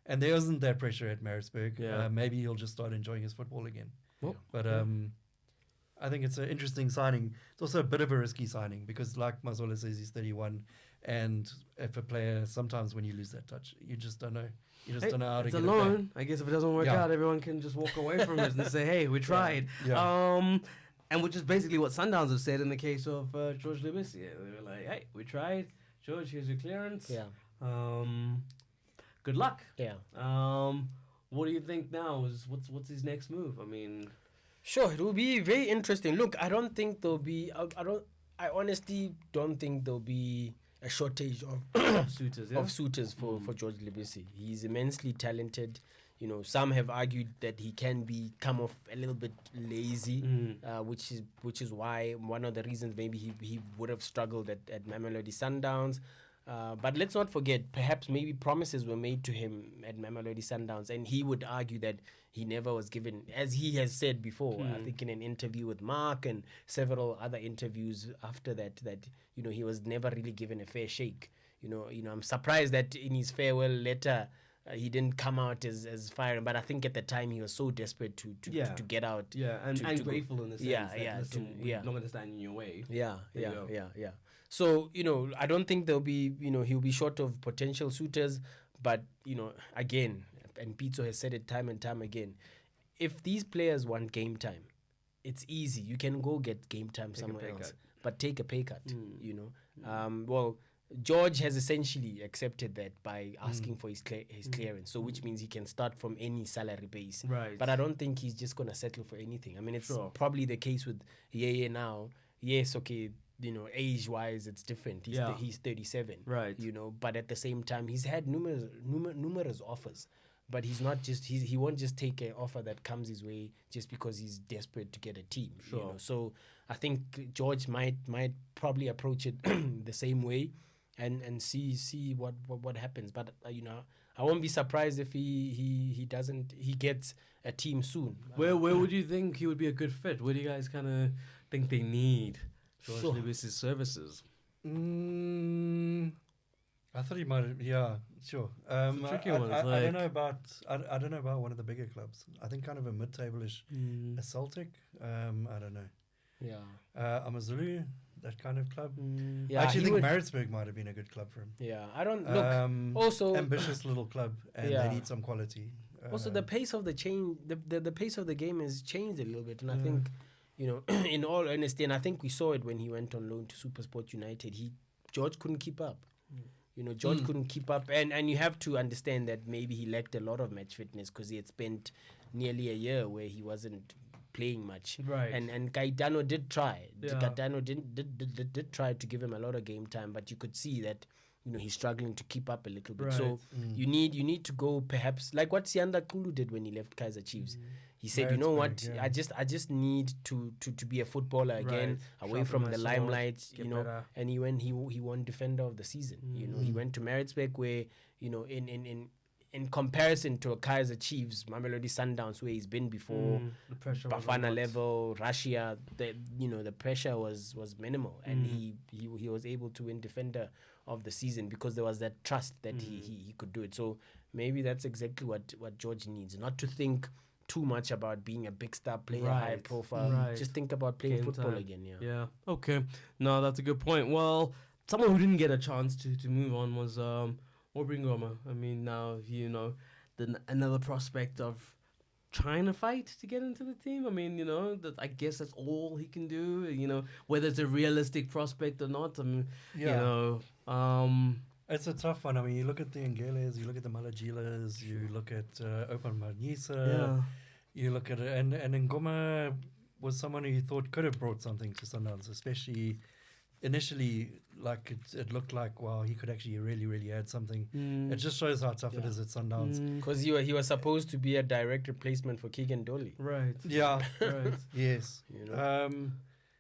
and there isn't that pressure at Maritzburg. Yeah. Maybe he'll just start enjoying his football again. Well, But I think it's an interesting signing. It's also a bit of a risky signing because, like Mazola says, he's 31. And if a player, sometimes when you lose that touch, you just don't know. You just don't know how to it's get a it back. loan. I guess if it doesn't work Yeah. out, everyone can just walk away from it and say, "Hey, we tried." Yeah. And which is basically what Sundowns have said in the case of George Libis. Yeah, they were like, "Hey, we tried. George, here's your clearance. Yeah. Good luck." Yeah. What do you think now? What's his next move? I mean, Sure, it will be very interesting. Look, I don't think there'll be. I honestly don't think there'll be a shortage of suitors. Yeah? of suitors for George Libisi. He's immensely talented. Some have argued that he can come off a little bit lazy, which is why one of the reasons maybe he would have struggled at Mamelodi Sundowns. But let's not forget, perhaps maybe promises were made to him at Mamelodi Sundowns, and he would argue that he never was given, as he has said before, I think in an interview with Mark and several other interviews after that he was never really given a fair shake. I'm surprised that in his farewell letter he didn't come out as firing, but I think at the time he was so desperate to get out. Yeah, and to grateful in the sense that listen, we're not going to stand in your way. Yeah. There you go. So, I don't think there'll be, he'll be short of potential suitors, but, again, and Pizzo has said it time and time again, if these players want game time, it's easy. You can go get game time somewhere else, but take a pay cut, Well, George has essentially accepted that by asking for his clearance, so which means he can start from any salary base. Right. But I don't think he's just going to settle for anything. I mean, it's probably the case with Yeye now. Yes, okay, age-wise, it's different. He's 37. Right. But at the same time, he's had numerous offers. But he's not just he won't just take an offer that comes his way just because he's desperate to get a team. Sure. So I think George might probably approach it the same way, and see what happens. But I won't be surprised if he gets a team soon. Where would you think he would be a good fit? Where do you guys kind of think they need George Lewis's services? I thought he might have, yeah, sure. It's a tricky one. I don't know about I don't know about one of the bigger clubs. I think kind of a mid-table-ish, a Celtic. I don't know. Yeah. Amazulu, that kind of club. Yeah, I actually think Maritzburg might have been a good club for him. Yeah, I don't look. Also, ambitious little club, and they need some quality. Also, the pace of the change, the pace of the game has changed a little bit, and I think, in all honesty, and I think we saw it when he went on loan to SuperSport United. George couldn't keep up. George couldn't keep up, and you have to understand that maybe he lacked a lot of match fitness because he had spent nearly a year where he wasn't playing much. Right. And Gaetano did try. Yeah. Gaetano did try to give him a lot of game time, but you could see that he's struggling to keep up a little bit. Right. So you need to go perhaps like what Sianda Kulu did when he left Kaizer Chiefs. He said, you know what, yeah. I just need to be a footballer again, away Sharpen from my the sword, limelight, get better. and he won defender of the season. He went to Maritzburg where, in comparison to a Kaizer Chiefs, Mamelodi Sundowns, where he's been before, The pressure was Bafana on level, Russia, the pressure was minimal, and he was able to win defender of the season because there was that trust that he could do it. So maybe that's exactly what George needs, not to think too much about being a big star player, high profile. Right. Just think about playing Game football time. again. Yeah. Okay. No, that's a good point. Well, someone who didn't get a chance to move on was Aubrey Ngoma. I mean, now another prospect of trying to fight to get into the team. I mean, I guess that's all he can do. Whether it's a realistic prospect or not. I mean, It's a tough one. I mean, you look at the Ngeles, you look at the Malajilas, you look at Open Manisa, you look at it, and Ngoma was someone who you thought could have brought something to Sundowns, especially initially. Like it looked like, wow, he could actually really add something. It just shows how tough it is at Sundowns. Because he was supposed to be a direct replacement for Keegan Dolly. Right. Yeah. Right. Yes.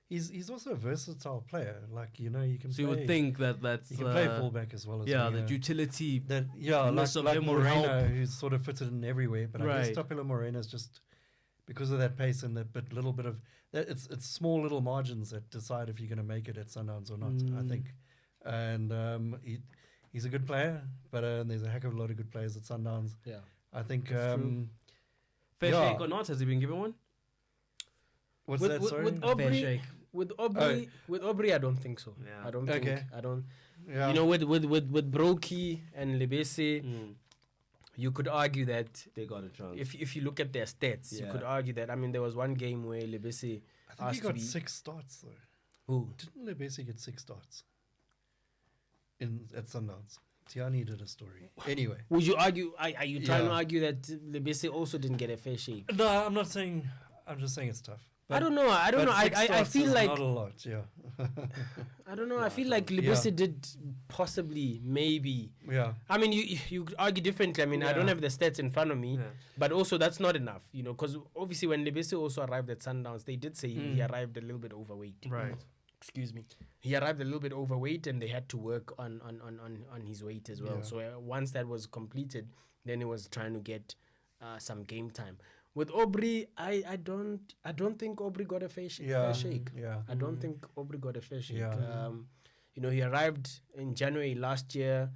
He's also a versatile player. Like, you can So you would think that's... He can play fullback as well as the utility... like Moreno, who's sort of fitted in everywhere. But I guess Tapelo Moreno's just... Because of that pace and that little bit of... It's small little margins that decide if you're going to make it at Sundowns or not, I think. And he's a good player, but there's a heck of a lot of good players at Sundowns. Yeah. I think... Fair shake or not? Has he been given one? What's that, sorry? With Aubrey, with Aubrey, I don't think so. Yeah. I don't think. I don't. Yeah. With Brokey and Lebese, you could argue that they got a chance. If you look at their stats, you could argue that. I mean, there was one game where Lebese I think he got 6 starts though. Who? Didn't Lebese get 6 starts at Sundowns? Tiani did a story. Anyway, would you argue? Are you trying to argue that Lebese also didn't get a fair shake? No, I'm not saying. I'm just saying it's tough. I don't know. I feel like not a lot. Yeah. I don't know. I feel like Lebese did possibly, maybe. Yeah. I mean, you could argue differently. I mean, I don't have the stats in front of me, but also that's not enough, because obviously when Lebese also arrived at Sundowns, they did say he arrived a little bit overweight. Right. Excuse me. He arrived a little bit overweight, and they had to work on his weight as well. Yeah. So once that was completed, then it was trying to get some game time. With Aubrey, I don't think Aubrey got a fair shake. Yeah. I don't think Aubrey got a fair shake. Yeah. He arrived in January last year,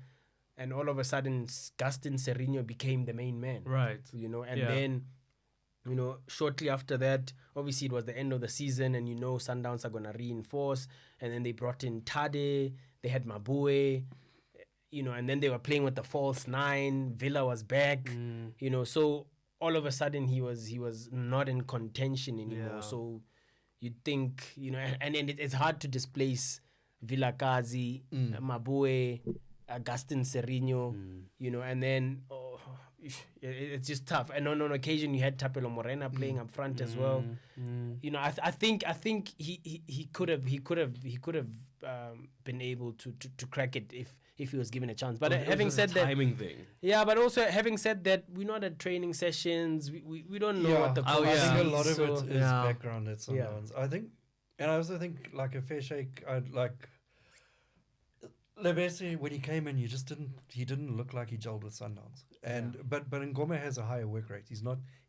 and all of a sudden, Gaston Serino became the main man. Right. Then, shortly after that, obviously it was the end of the season, and Sundowns are gonna reinforce, and then they brought in Tade, they had Mabue, and then they were playing with the false 9. Villa was back, so. All of a sudden, he was not in contention anymore. Yeah. So you'd think, and it's hard to displace Vilakazi, Mabue, Gaston Serino, and then it's just tough. And on occasion, you had Tapelo Morena playing up front as well. I think he could have been able to crack it if he was given a chance. But having said that, timing thing. Yeah, but also having said that, we're not at training sessions. We don't know what the coach I think a sees, lot of it is background at Sundowns. Yeah. I think, and I also think like a fair shake. I'd like Lebese when he came in. He didn't look like he gelled with Sundowns. And but Ngoma has a higher work rate. He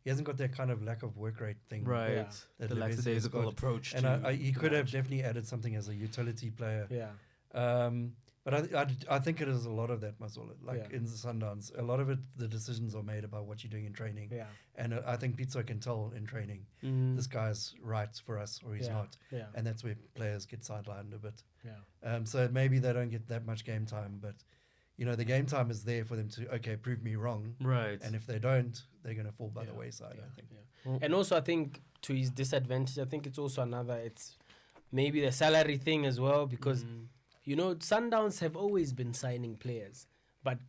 hasn't got that kind of lack of work rate thing. Right. Yeah. That the lackadaisical approach. And he could have definitely added something as a utility player. Yeah. But I think it is a lot of that, Mazola. In the Sundowns, a lot of it, the decisions are made about what you're doing in training. Yeah. And I think Pizzo can tell in training, this guy's right for us or he's not. Yeah. And that's where players get sidelined a bit. Yeah. So maybe they don't get that much game time, but the game time is there for them to, prove me wrong. Right. And if they don't, they're going to fall by the wayside, I think. Yeah. And also, I think to his disadvantage, I think it's also it's maybe the salary thing as well, because Sundowns have always been signing players, but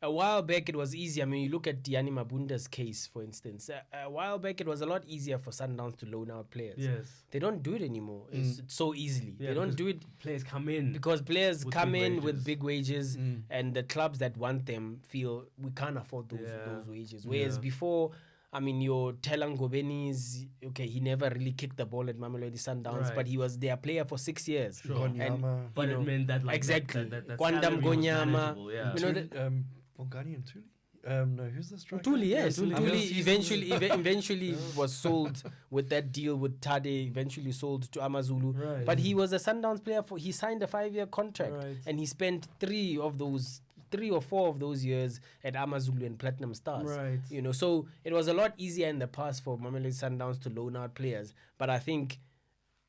a while back it was easy. I mean, you look at Diani Mabunda's case, for instance. A while back it was a lot easier for Sundowns to loan out players. Yes. They don't do it anymore. It's so easily. Yeah, they don't do it. Players come in. Because players come in wages. with big wages, and the clubs that want them feel we can't afford those wages. Whereas before, I mean, your Telang Gobenis, he never really kicked the ball at Mamelodi Sundowns, but he was their player for 6 years. Sure. Gonyama. But it meant that exactly. that Kwandam Gonyama. Bongani and Tuli? No, who's the striker? Tuli, yes. Tuli. Tuli eventually was sold with that deal with Tade, eventually sold to Amazulu. Right. But he was a Sundowns player. He signed a 5-year contract, right. and he spent 3 or 4 of those years at Amazulu and Platinum Stars. Right. So it was a lot easier in the past for Mamelodi Sundowns to loan out players. But I think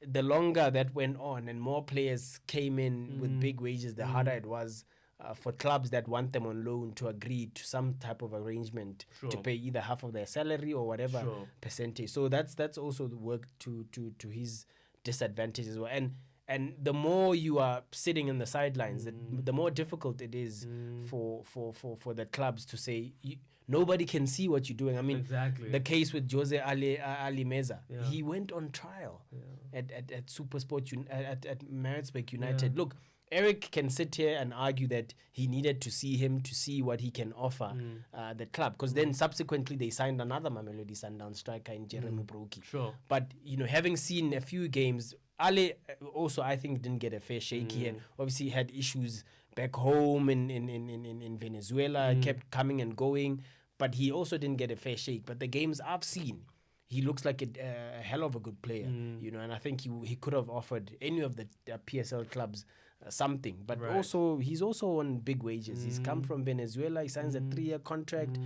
the longer that went on and more players came in with big wages, the harder it was for clubs that want them on loan to agree to some type of arrangement to Sure. pay either half of their salary or whatever Sure. percentage. So that's also the work to his disadvantage as well. And the more you are sitting in the sidelines, the more difficult it is for the clubs to say nobody can see what you're doing. I mean, Exactly. the case with Jose Ali Meza, Yeah. he went on trial Yeah. at Supersport at Maritzburg United. Yeah. Look, Eric can sit here and argue that he needed to see him to see what he can offer the club, because then subsequently they signed another Mamelodi Sundowns striker in Jeremy Brookie. Sure. But having seen a few games, Ale also I think didn't get a fair shake. He obviously had issues back home in Venezuela, kept coming and going, but he also didn't get a fair shake. But the games I've seen, he looks like a hell of a good player, and I think he could have offered any of the PSL clubs something. But also he's also on big wages. He's come from Venezuela. He signs a 3-year contract,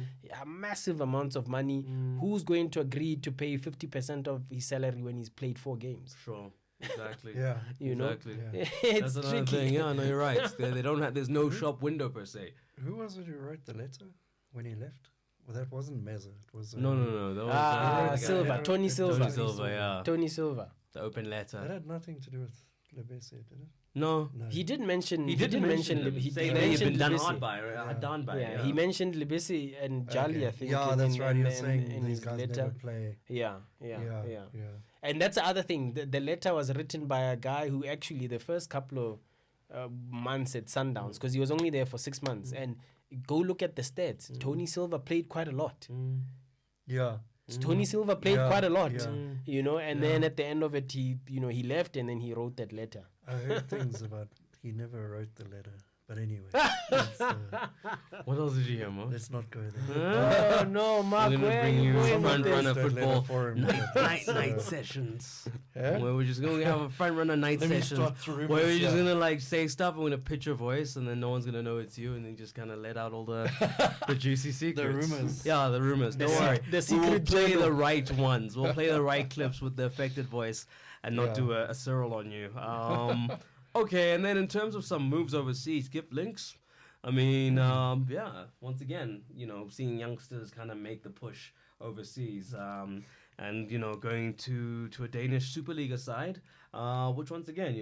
massive amounts of money. Who's going to agree to pay 50% of his salary when he's played 4 games? Sure. Exactly. Yeah. Exactly. Yeah. It's That's another tricky. thing. Yeah, no, you're right. They don't have. There's no shop window per se. Who was it who wrote the letter when he left? Well, that wasn't Meza. It was No. That was the guy. Silva, Tony Silva. Tony Silva. Yeah. Tony Silva. The open That letter. had nothing to do with Lebese, did it? No. No. He did mention. He did mention. He Saying did that he'd mention been done Libisi. hard by. Done by. Yeah, he mentioned Libisi and Jali, I think. Yeah, in- that's in- right. He was in- saying in these his guys letter. never play. Yeah. Yeah. And that's the other thing. The letter was written by a guy who actually the first couple of months at Sundowns, because he was only there for 6 months. And go look at the stats. Tony Silva played quite a lot. Yeah. Tony Silva played Yeah, quite a lot, yeah. and then at the end of it, he left, and then he wrote that letter. I heard things about he never wrote the letter. But anyway, let's, What else did you hear, Mo? let's not go there. Oh no, Mark, We're gonna where are bring you you going some with front this? runner Don't let football a forum night sessions. Yeah? Where we're just gonna have a front runner night Let me session start the rumors, where we're just yeah. gonna like say stuff and we're gonna pitch your voice and then no one's gonna know it's you and then just kind of let out all the juicy secrets. rumors. Yeah, the rumors. Don't se- worry. the We will secret play journal. the right ones. We'll play the right clips with the affected voice and not Yeah. do a Cyril on you. Okay, and then in terms of some moves overseas, gift links. I mean, once again, seeing youngsters kind of make the push overseas, and going to a Danish Superliga side, which once again,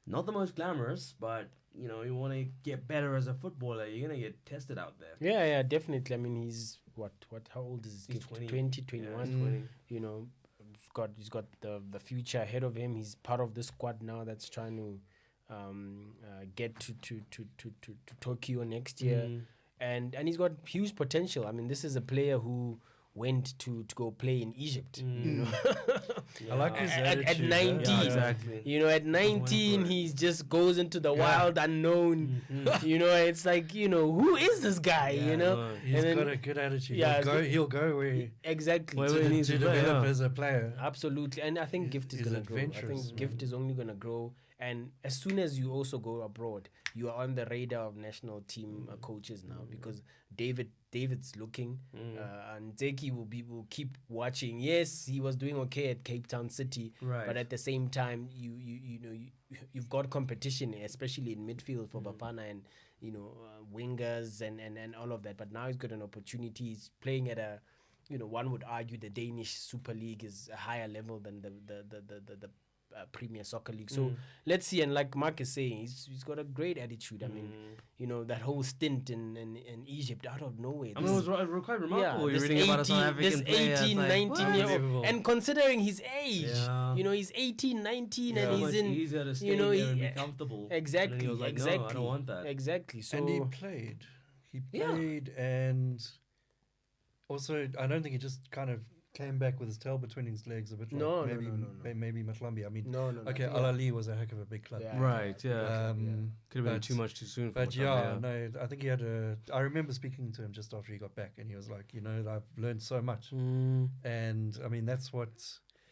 not the most glamorous, but you want to get better as a footballer, you're gonna get tested out there. Yeah, definitely. I mean, he's what? How old is He's he? 20. 20, Yeah, 21. he's 20. He's got the future ahead of him. He's part of the squad now that's trying to get to Tokyo next year, and he's got huge potential. I mean, this is a player who went to go play in Egypt. I like his At attitude. 19, Yeah, exactly. At 19, for it. he just goes into the wild unknown. It's like, who is this guy? He's And then- got a good attitude. Yeah, He'll go where exactly. Where he needs to to play, develop yeah. as a player. Absolutely, and I think Gift is He's gonna grow. I adventurous, think Gift is only gonna grow, and as soon as you also go abroad, you are on the radar of national team coaches now, because David's looking, and Zeki will keep watching. Yes, he was doing okay at Cape Town City, Right. but at the same time, you've got competition, especially in midfield for Bafana and wingers and all of that. But now he's got an opportunity. He's playing at a, one would argue the Danish Super League is a higher level than the Premier Soccer League. So let's see. And like Mark is saying, he's got a great attitude. I mean, that whole stint in Egypt out of nowhere. I mean, it was quite remarkable. You're this reading about a South African this player. It's 18, like, 19 what? year old. Unbelievable. And considering his age, Yeah. he's 18, 19, Yeah. and So he's much in. easier to stay you know, there and he- be comfortable. Exactly, And then he was like, exactly. no, I don't want that. Exactly. So And he played. Yeah. And also, I don't think he just kind of came back with his tail between his legs a bit like No, maybe, no. maybe Matlambi. I mean, no. okay, yeah. Al Ali was a heck of a big club. Yeah. Right, yeah. Could have been but- too much too soon for But Matamba, yeah, no, I think he had I remember speaking to him just after he got back, and he was like, I've learned so much. And I mean, that's what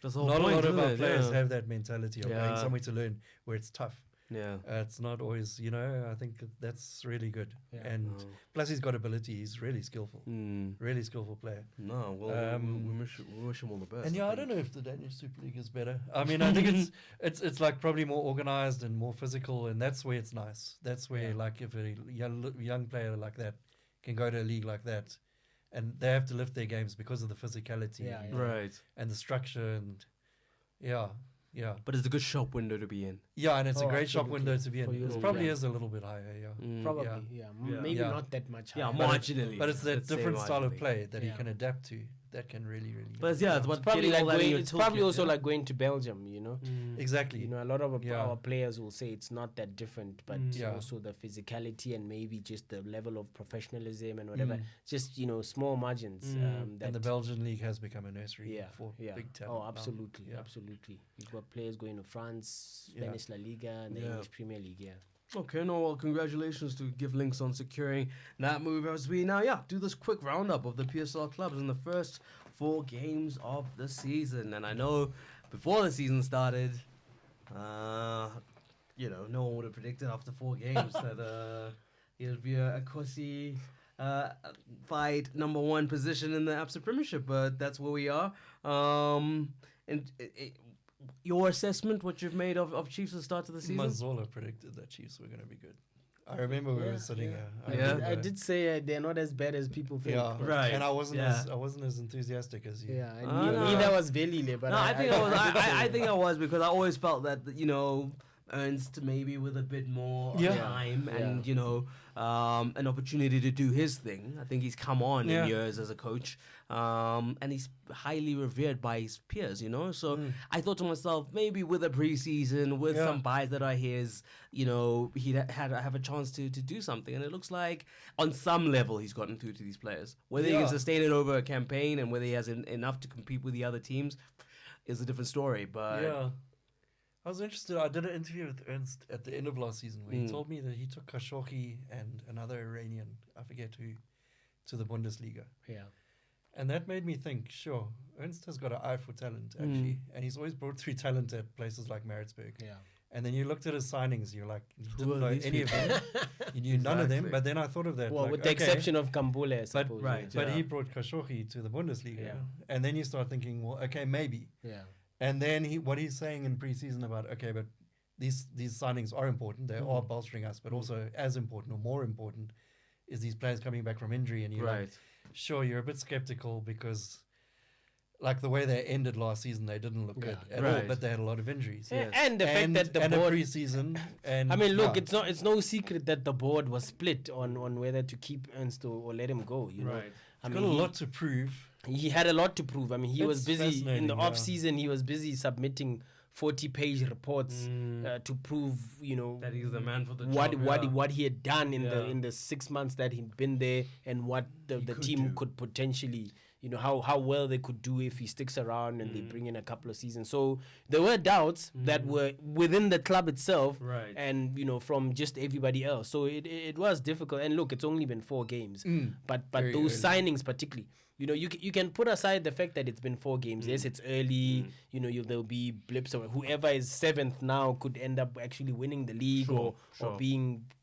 That's the whole not point, a lot of isn't our it? players Yeah. have that mentality of going Yeah. somewhere to learn where it's tough. Yeah. It's not always, I think that's really good. Yeah. And plus he's got ability. He's really skillful. Really skillful player. No, well, we wish him all the best. And I don't know if the Danish Super League is better. I mean, I think it's like probably more organized and more physical, and that's where it's nice. That's where like if a young player like that can go to a league like that, and they have to lift their games because of the physicality, Right. and the structure, and yeah. But it's a good shop window to be in. Yeah, and it's a great shop absolutely. window to be in. For you, It probably is a little bit higher, Probably, Yeah. Maybe Yeah. not that much Yeah, higher. marginally. But it's that Let's say different style of marginally. play that he Yeah. can adapt to. That can really. But it's It's probably like it's probably also like going to Belgium, Exactly. A lot of Yeah. our players will say it's not that different, but Yeah. also the physicality and maybe just the level of professionalism and whatever. Just small margins. And the Belgian league has become a nursery for big talent. Oh, now. absolutely, Yeah. absolutely. You've got players going to France, Yeah. Spanish La Liga, and the English Premier League. Yeah. Okay, no, well, congratulations to Give Links on securing that move as we now, do this quick roundup of the PSL clubs in the first 4 games of the season. And I know before the season started, no one would have predicted after 4 games that it would be a Kosi fight number 1 position in the ABSA Premiership, but that's where we are. Your assessment, what you've made of Chiefs at the start of the season? Mazzola predicted that Chiefs were going to be good. I remember we were sitting here. I did say they're not as bad as people think. Yeah, but- Right. And I wasn't as enthusiastic as you. Yeah, no. neither was Velile, but No, I think I was. I think I was because I always felt that Ernst maybe with a bit more time and an opportunity to do his thing. I think he's come on in years as a coach, and he's highly revered by his peers. So I thought to myself, maybe with a preseason, with some buys that are his, he'd have a chance to do something. And it looks like on some level he's gotten through to these players. Whether he can sustain it over a campaign and whether he has enough to compete with the other teams is a different story. But I was interested. I did an interview with Ernst at the end of last season where he told me that he took Khashoggi and another Iranian, I forget who, to the Bundesliga. Yeah. And that made me think, sure, Ernst has got an eye for talent, actually. And he's always brought through talent at places like Maritzburg. Yeah. And then you looked at his signings, you're like, you didn't are know these any of them. You knew none of them. Exactly. But then I thought of that. Well, like, with the okay, exception of Kambule, I suppose. But he brought Khashoggi to the Bundesliga. Yeah. And then you start thinking, well, okay, maybe. Yeah. And then what he's saying in preseason about, okay, but these signings are important. They are bolstering us. But also as important or more important is these players coming back from injury. And you're like, sure, you're a bit skeptical because like the way they ended last season, they didn't look good at all. But they had a lot of injuries. And the fact that the board... a preseason. And I mean, look, it's no secret that the board was split on whether to keep Ernst or let him go. You know, I got a lot to prove. He had a lot to prove. I mean, he was It's busy in fascinating, the off season. He was busy submitting 40-page reports to prove, that he's the man for the what he had done in the 6 months that he'd been there, and what the team could potentially, how well they could do if he sticks around and they bring in a couple of seasons. So there were doubts that were within the club itself, and from just everybody else. So it was difficult. And look, it's only been 4 games, but those signings particularly. You can put aside the fact that it's been 4 games. Yes, it's early. There'll be blips. Or whoever is 7th now could end up actually winning the league or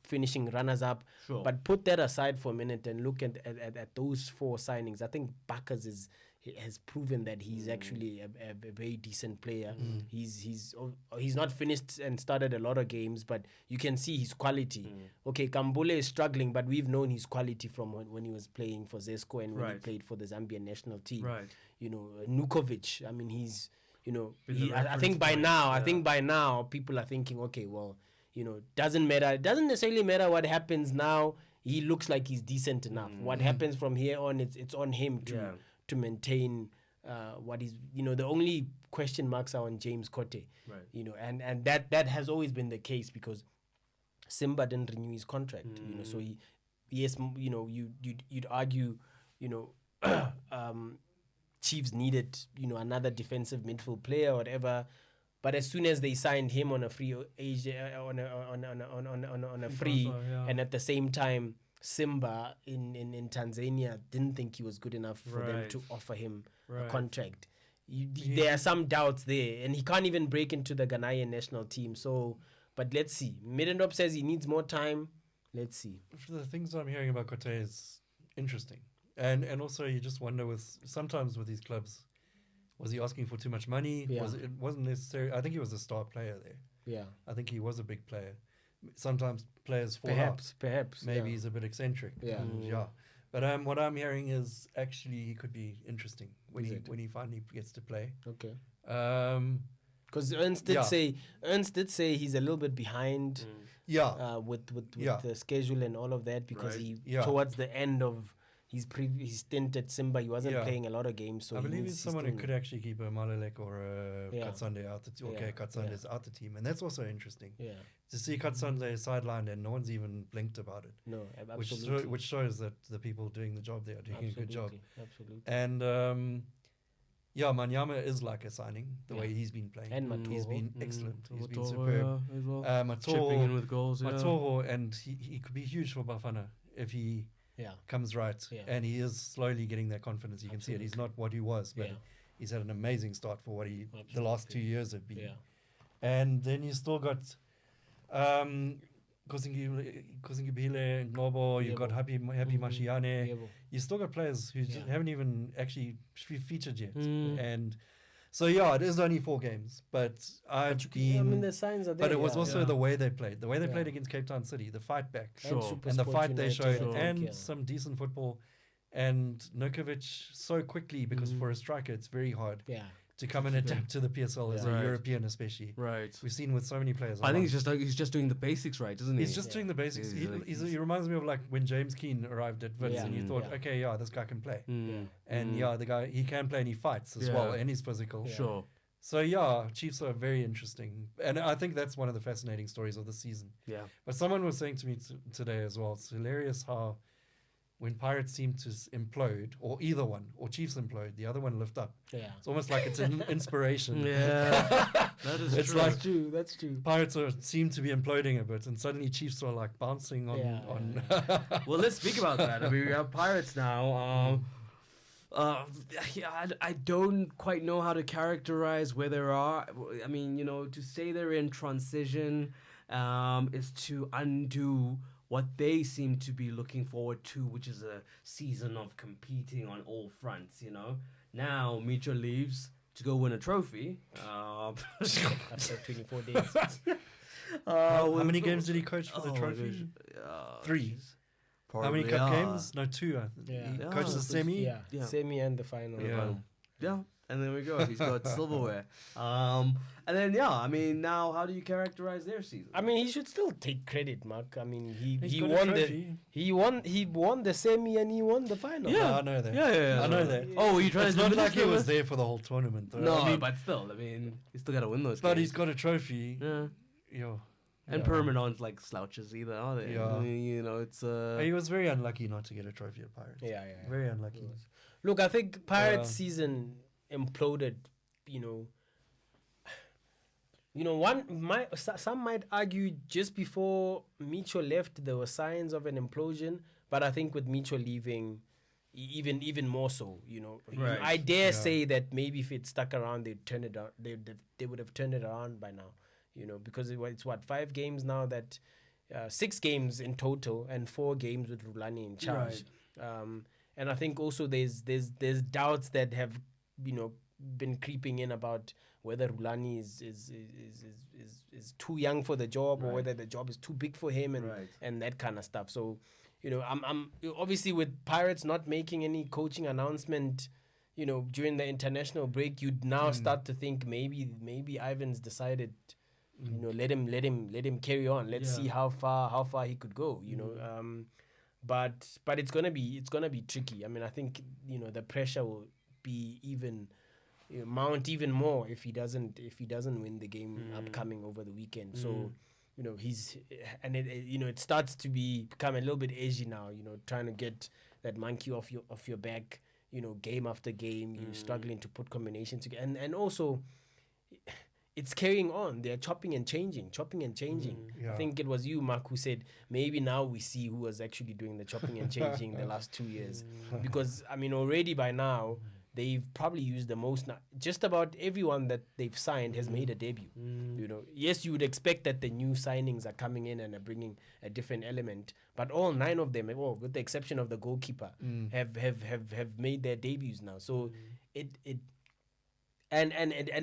finishing runners-up. But put that aside for a minute and look at those 4 signings. I think Bakkers has proven that he's actually a very decent player. He's not finished and started a lot of games, but you can see his quality. Okay, Kambule is struggling, but we've known his quality from when he was playing for Zesco and when he played for the Zambian national team. Nukovic, I mean, he's I think by now people are thinking, okay, well, doesn't matter. It doesn't necessarily matter what happens now. He looks like he's decent enough. What happens from here on, it's on him to maintain what is, the only question marks are on James Kote, and that has always been the case because Simba didn't renew his contract, so you'd argue, Chiefs needed, another defensive midfield player or whatever. But as soon as they signed him on a free on a free, and at the same time Simba in Tanzania didn't think he was good enough for them to offer him a contract. There are some doubts there, and he can't even break into the Ghanaian national team. So, But let's see. Middendorp says he needs more time. Let's see. The things I'm hearing about Cote is interesting. And also you just wonder sometimes with these clubs, was he asking for too much money? Yeah. It wasn't necessary. I think he was a star player there. Yeah. I think he was a big player. Sometimes players fall out. Perhaps. Maybe he's a bit eccentric. Yeah. Yeah. But what I'm hearing is actually he could be interesting when he finally gets to play. Okay. Because Ernst did say he's a little bit behind. With the schedule and all of that, because towards the end of his stint at Simba, he wasn't playing a lot of games. So I believe he's someone who could actually keep a Malelek or a Katsande out the team. Okay, Katsande is out the team, and that's also interesting. Yeah. To see Katsande sidelined and no one's even blinked about it. No, absolutely. Which shows that the people doing the job there are doing a good job. Absolutely. And Manyama is like a signing, the way he's been playing. And Matoho. He's been excellent. He's been Matoho, superb. as well. Matoho, Chipping in with goals. Matoho, and he could be huge for Bafana if he comes right. Yeah. And he is slowly getting that confidence. You can see it. He's not what he was, but he's had an amazing start for what the last 2 years have been. Yeah. And then you still got Kosingibile, Ngobo, you've got Happy Mashiane. You still got players who haven't even actually featured yet. And so, it is only 4 games. But the signs are there. But it was also the way they played. The way they played against Cape Town City, the fight back. Sure. And the fight they showed. And some decent football. And Nurkovic so quickly, because for a striker, it's very hard. Yeah. To come and adapt to the PSL as a European, especially. Right. We've seen with so many players. I think he's just doing the basics right, isn't he? He's just doing the basics. He reminds me of like when James Keane arrived at Wits and you thought, okay, this guy can play. And the guy, he can play and he fights as well and he's physical. Sure. So Chiefs are very interesting. And I think that's one of the fascinating stories of the season. Yeah. But someone was saying to me today as well, it's hilarious how when Pirates seem to implode, or either one, or Chiefs implode, the other one lift up. Yeah. It's almost like it's an inspiration. Yeah. That is true. That's true. That's true. Pirates seem to be imploding a bit, and suddenly Chiefs are like bouncing on. Well, let's speak about that. I mean, we have Pirates now. I don't quite know how to characterize where they are. I mean, to say they're in transition is to undo what they seem to be looking forward to, which is a season of competing on all fronts, Now, Mitchell leaves to go win a trophy. After 24 days. How many games did he coach for the trophy? 3. Probably, how many cup games? No, 2. I think. He coached the semi? Yeah, semi and the final. Yeah. And there we go. He's got silverware. And then now how do you characterize their season? I mean, he should still take credit, Mark. I mean, he won the semi and he won the final. Yeah, I know that. Yeah. I know that. Oh, you trying to? It's not like he was there for the whole tournament, though. No, but still, I mean, he's still got to win those. But games. he's got a trophy. Yeah. And Perman aren't like slouches either, are they? Yeah. I mean, it's he was very unlucky not to get a trophy at Pirates. Yeah. Very unlucky. Look, I think Pirates season imploded. Some might argue just before Micho left, there were signs of an implosion. But I think with Micho leaving, even more so. Right. I dare say that maybe if it stuck around, they'd turn it out. They would have turned it around by now. Because it's 5 games now that 6 games in total and 4 games with Rulani in charge. Right. And I think also there's doubts that have been creeping in about whether Rulani is too young for the job or whether the job is too big for him and that kind of stuff. So I'm obviously with Pirates not making any coaching announcement during the international break, you'd now start to think maybe Ivan's decided let him carry on. Let's see how far he could go. But it's gonna be tricky. I mean, I think the pressure will be even mount even more if he doesn't win the game upcoming over the weekend. So it starts to become a little bit edgy now. Trying to get that monkey off your back. Game after game, you're struggling to put combinations together, and also. It's carrying on. They're chopping and changing. I think it was you, Mark, who said maybe now we see who was actually doing the chopping and changing the last 2 years. Because, I mean, already by now, they've probably used the most. Just about everyone that they've signed has made a debut. You know, yes, you would expect that the new signings are coming in and are bringing a different element, but all 9 of them, well, with the exception of the goalkeeper, have made their debuts now. So it and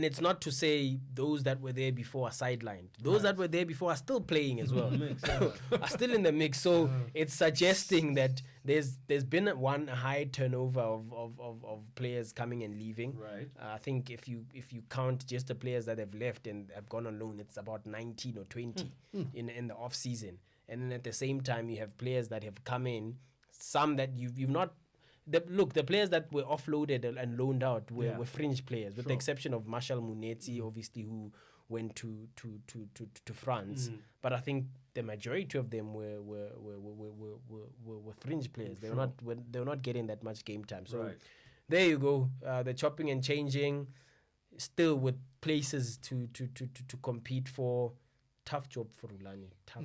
it's not to say those that were there before are sidelined. Those that were there before are still playing as well. Are still in the mix. So it's suggesting that there's been a high turnover of players coming and leaving. Right. I think if you count just the players that have left and have gone on loan, it's about 19 or 20 in the off season. And then at the same time, you have players that have come in, some that you've not. The players that were offloaded and loaned out were fringe players, with the exception of Marshall Munetsi, obviously, who went to France. But I think the majority of them were fringe players. They were not getting that much game time. So there you go. The chopping and changing, still with places to compete for. Tough job for Rulani. Tough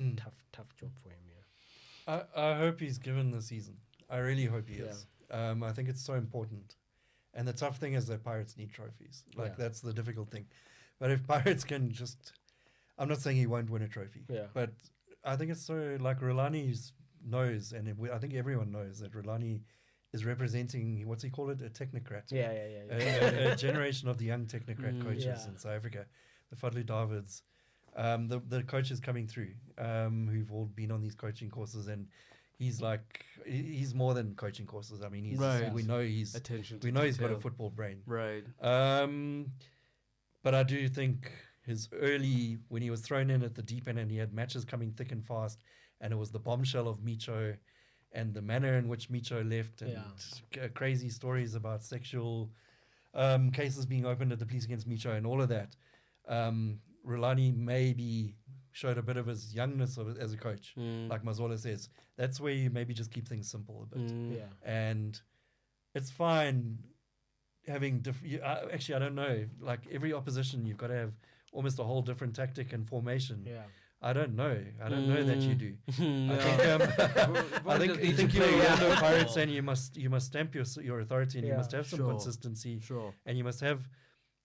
job for him. Yeah. I hope he's given the season. I really hope he is. I think it's so important. And the tough thing is that Pirates need trophies. That's the difficult thing. But if Pirates can just... I'm not saying he won't win a trophy. Yeah. But I think it's so... Like, Rulani knows, and I think everyone knows, that Rulani is representing... What's he call it? A technocrat. Yeah. A generation of the young technocrat coaches in South Africa. The Fadlu Davids. The coaches coming through who've all been on these coaching courses, and he's more than coaching courses. I mean, we know he's got a football brain. Right. But I do think his early, when he was thrown in at the deep end and he had matches coming thick and fast, and it was the bombshell of Micho and the manner in which Micho left, and crazy stories about sexual cases being opened at the police against Micho and all of that. Rulani maybe showed a bit of his youngness as a coach, like Mazola says. That's where you maybe just keep things simple a bit. And it's fine having actually, I don't know. Like every opposition, you've got to have almost a whole different tactic and formation. Yeah. I don't know that you do. I think you're Orlando Pirates, and you must stamp your authority, and you must have some consistency, and you must have,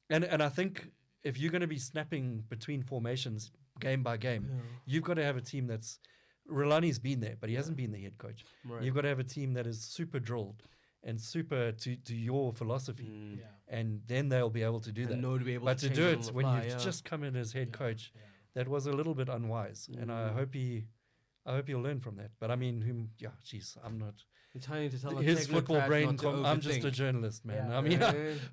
and I think if you're going to be snapping between formations game by game, you've got to have a team that's... Rulani's been there, but he hasn't been the head coach. Right. You've got to have a team that is super drilled and super to your philosophy, and then they'll be able to do that. But to do it when you've just come in as head coach, that was a little bit unwise, and I hope he'll learn from that. But I mean, I'm not... You're trying to tell his football brain. I'm just a journalist, man. I mean,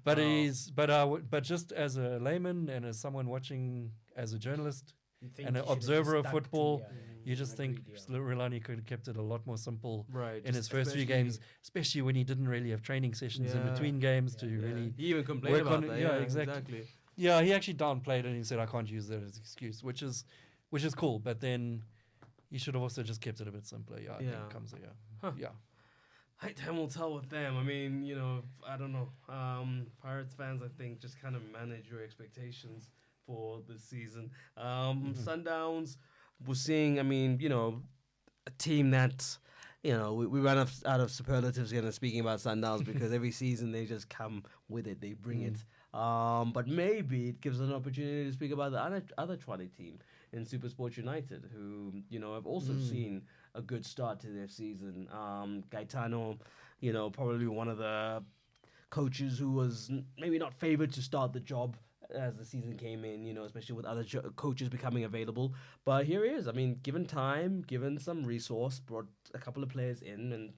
but just as a layman and as someone watching as a journalist and an observer of football, you just think Rulani could have kept it a lot more simple in his first few games, especially when he didn't really have training sessions in between games to really. He even complained about that. Yeah, exactly. Yeah, he actually downplayed it and he said, "I can't use that as an excuse," which is cool. But then he should have also just kept it a bit simpler. I think it comes Time will tell with them. I mean, I don't know. Pirates fans, I think, just kind of manage your expectations for the season. Sundowns, we're seeing, I mean, a team that, we run out of superlatives speaking about Sundowns because every season they just come with it. They bring it. But maybe it gives us an opportunity to speak about the other Tshwane team in Super Sports United, who, have also seen a good start to their season. Gaetano, probably one of the coaches who was maybe not favored to start the job as the season came in, especially with other coaches becoming available. But here he is. I mean, given time, given some resource, brought a couple of players in, and,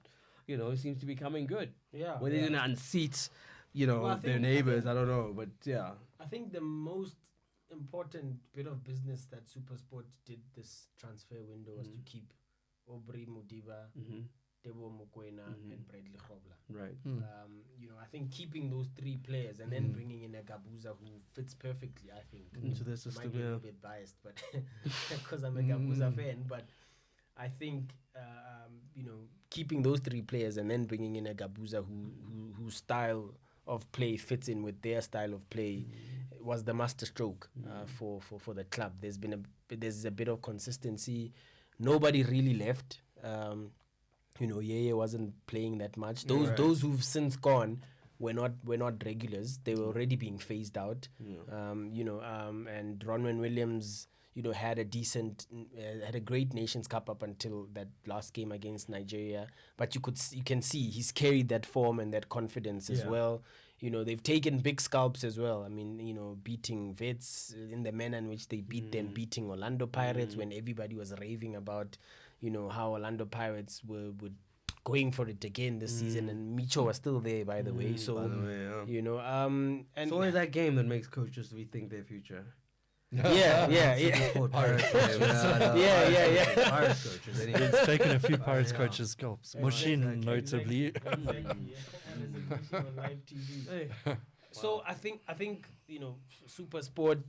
it seems to be coming good. Yeah. Whether they're going to unseat, their neighbors, I don't know. But, yeah. I think the most important bit of business that SuperSport did this transfer window was to keep Aubrey Mudiba, Tebo Mokoena, and Bradley Grobler. Right. I think keeping those 3 players and then bringing in a Gabuza who fits perfectly, I think. Into the system, might be a little bit biased, but because I'm a Gabuza fan, but I think, keeping those 3 players and then bringing in a Gabuza whose style of play fits in with their style of play was the master stroke for the club. There's a bit of consistency. Nobody really left. Yeye wasn't playing that much. Those who've since gone were not regulars. They were already being phased out. And Ronwen Williams, had a great Nations Cup up until that last game against Nigeria. But you can see he's carried that form and that confidence as well. They've taken big scalps as well. I mean, beating Vets in the manner in which they beat them, beating Orlando Pirates when everybody was raving about, how Orlando Pirates would going for it again this season, and Micho was still there, by the way. So, and it's always that game that makes coaches rethink their future. Yeah. Pirates game. Pirates coaches. Anyway. It's taken a few Pirates coaches' scalps. Mushin, notably. Exactly. On live TV. So I think Super Sport,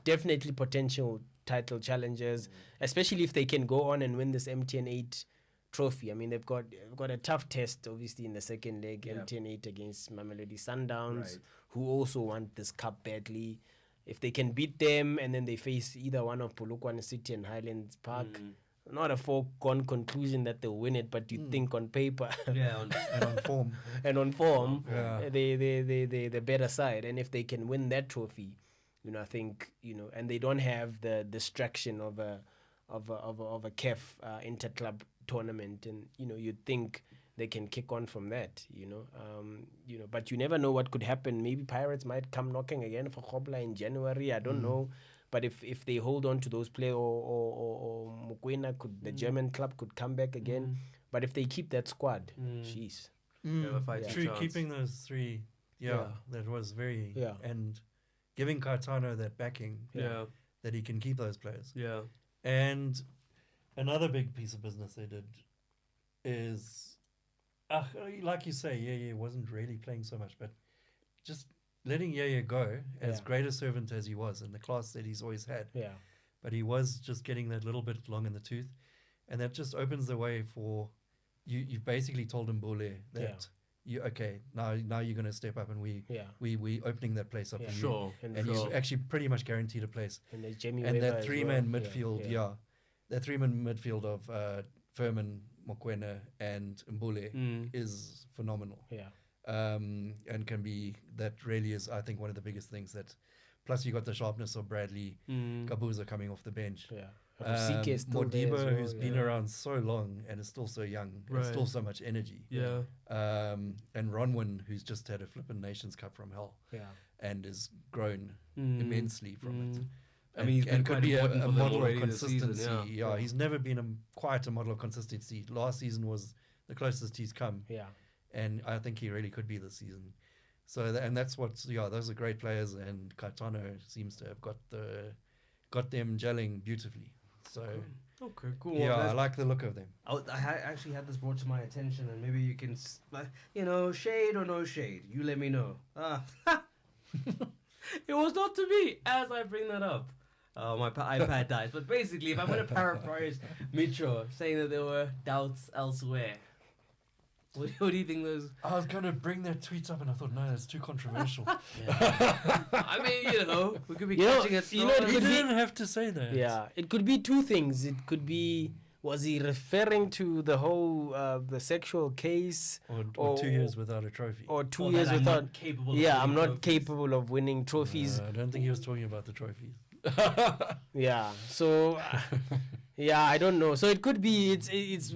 definitely potential title challengers, especially if they can go on and win this MTN 8 trophy. I mean, they've got a tough test, obviously, in the second leg, MTN 8 against Mamelodi Sundowns, who also want this cup badly. If they can beat them and then they face either one of Polokwane City and Highlands Park, not a foregone conclusion that they'll win it, but you think on paper and on form, they're the better side. And if they can win that trophy, I think, and they don't have the distraction of a CAF interclub tournament, and you'd think they can kick on from that, but you never know what could happen. Maybe Pirates might come knocking again for Khobla in January. I don't know. But if they hold on to those players, or Mokoena the German club could come back again. But if they keep that squad, jeez. True, keeping those three, that was very, and giving Cartano that backing, that he can keep those players. Yeah. And another big piece of business they did is, like you say, wasn't really playing so much, but just letting Yaya go, as great a servant as he was, and the class that he's always had. Yeah. But he was just getting that little bit long in the tooth, and that just opens the way for you. You've basically told him Bole that now you're going to step up, and we opening that place up for you. And he's actually pretty much guaranteed a place. And there's Jamie and Weber that three-man midfield, that three-man midfield of Furman, Mokoena, and Mbule is phenomenal. Yeah. And can be, that really is, I think, one of the biggest things. That plus you got the sharpness of Bradley Kabuza coming off the bench. Modibo, who's been around so long and is still so young, and still so much energy. And Ronwin, who's just had a flippin' Nations Cup from hell, and has grown immensely from it. I mean, he's been could be a model of consistency. Season, he's never been quite a model of consistency. Last season was the closest he's come. And I think he really could be this season. So, and that's those are great players, and Cartano seems to have got them gelling beautifully. So, okay, cool. Yeah, I like the look of them. I actually had this brought to my attention, and maybe you can, shade or no shade. You let me know. It was not to me as I bring that up. My iPad dies. But basically, if I'm going to paraphrase Mitro saying that there were doubts elsewhere, what do you think those... I was going to bring that tweet up, and I thought, no, that's too controversial. I mean, we could be catching it. You didn't have to say that. Yeah, it could be two things. It could be, was he referring to the whole the sexual case, or 2 years without a trophy, or 2 years without? I'm not trophies. Capable of winning trophies. I don't think he was talking about the trophies. So I don't know. So it could be it's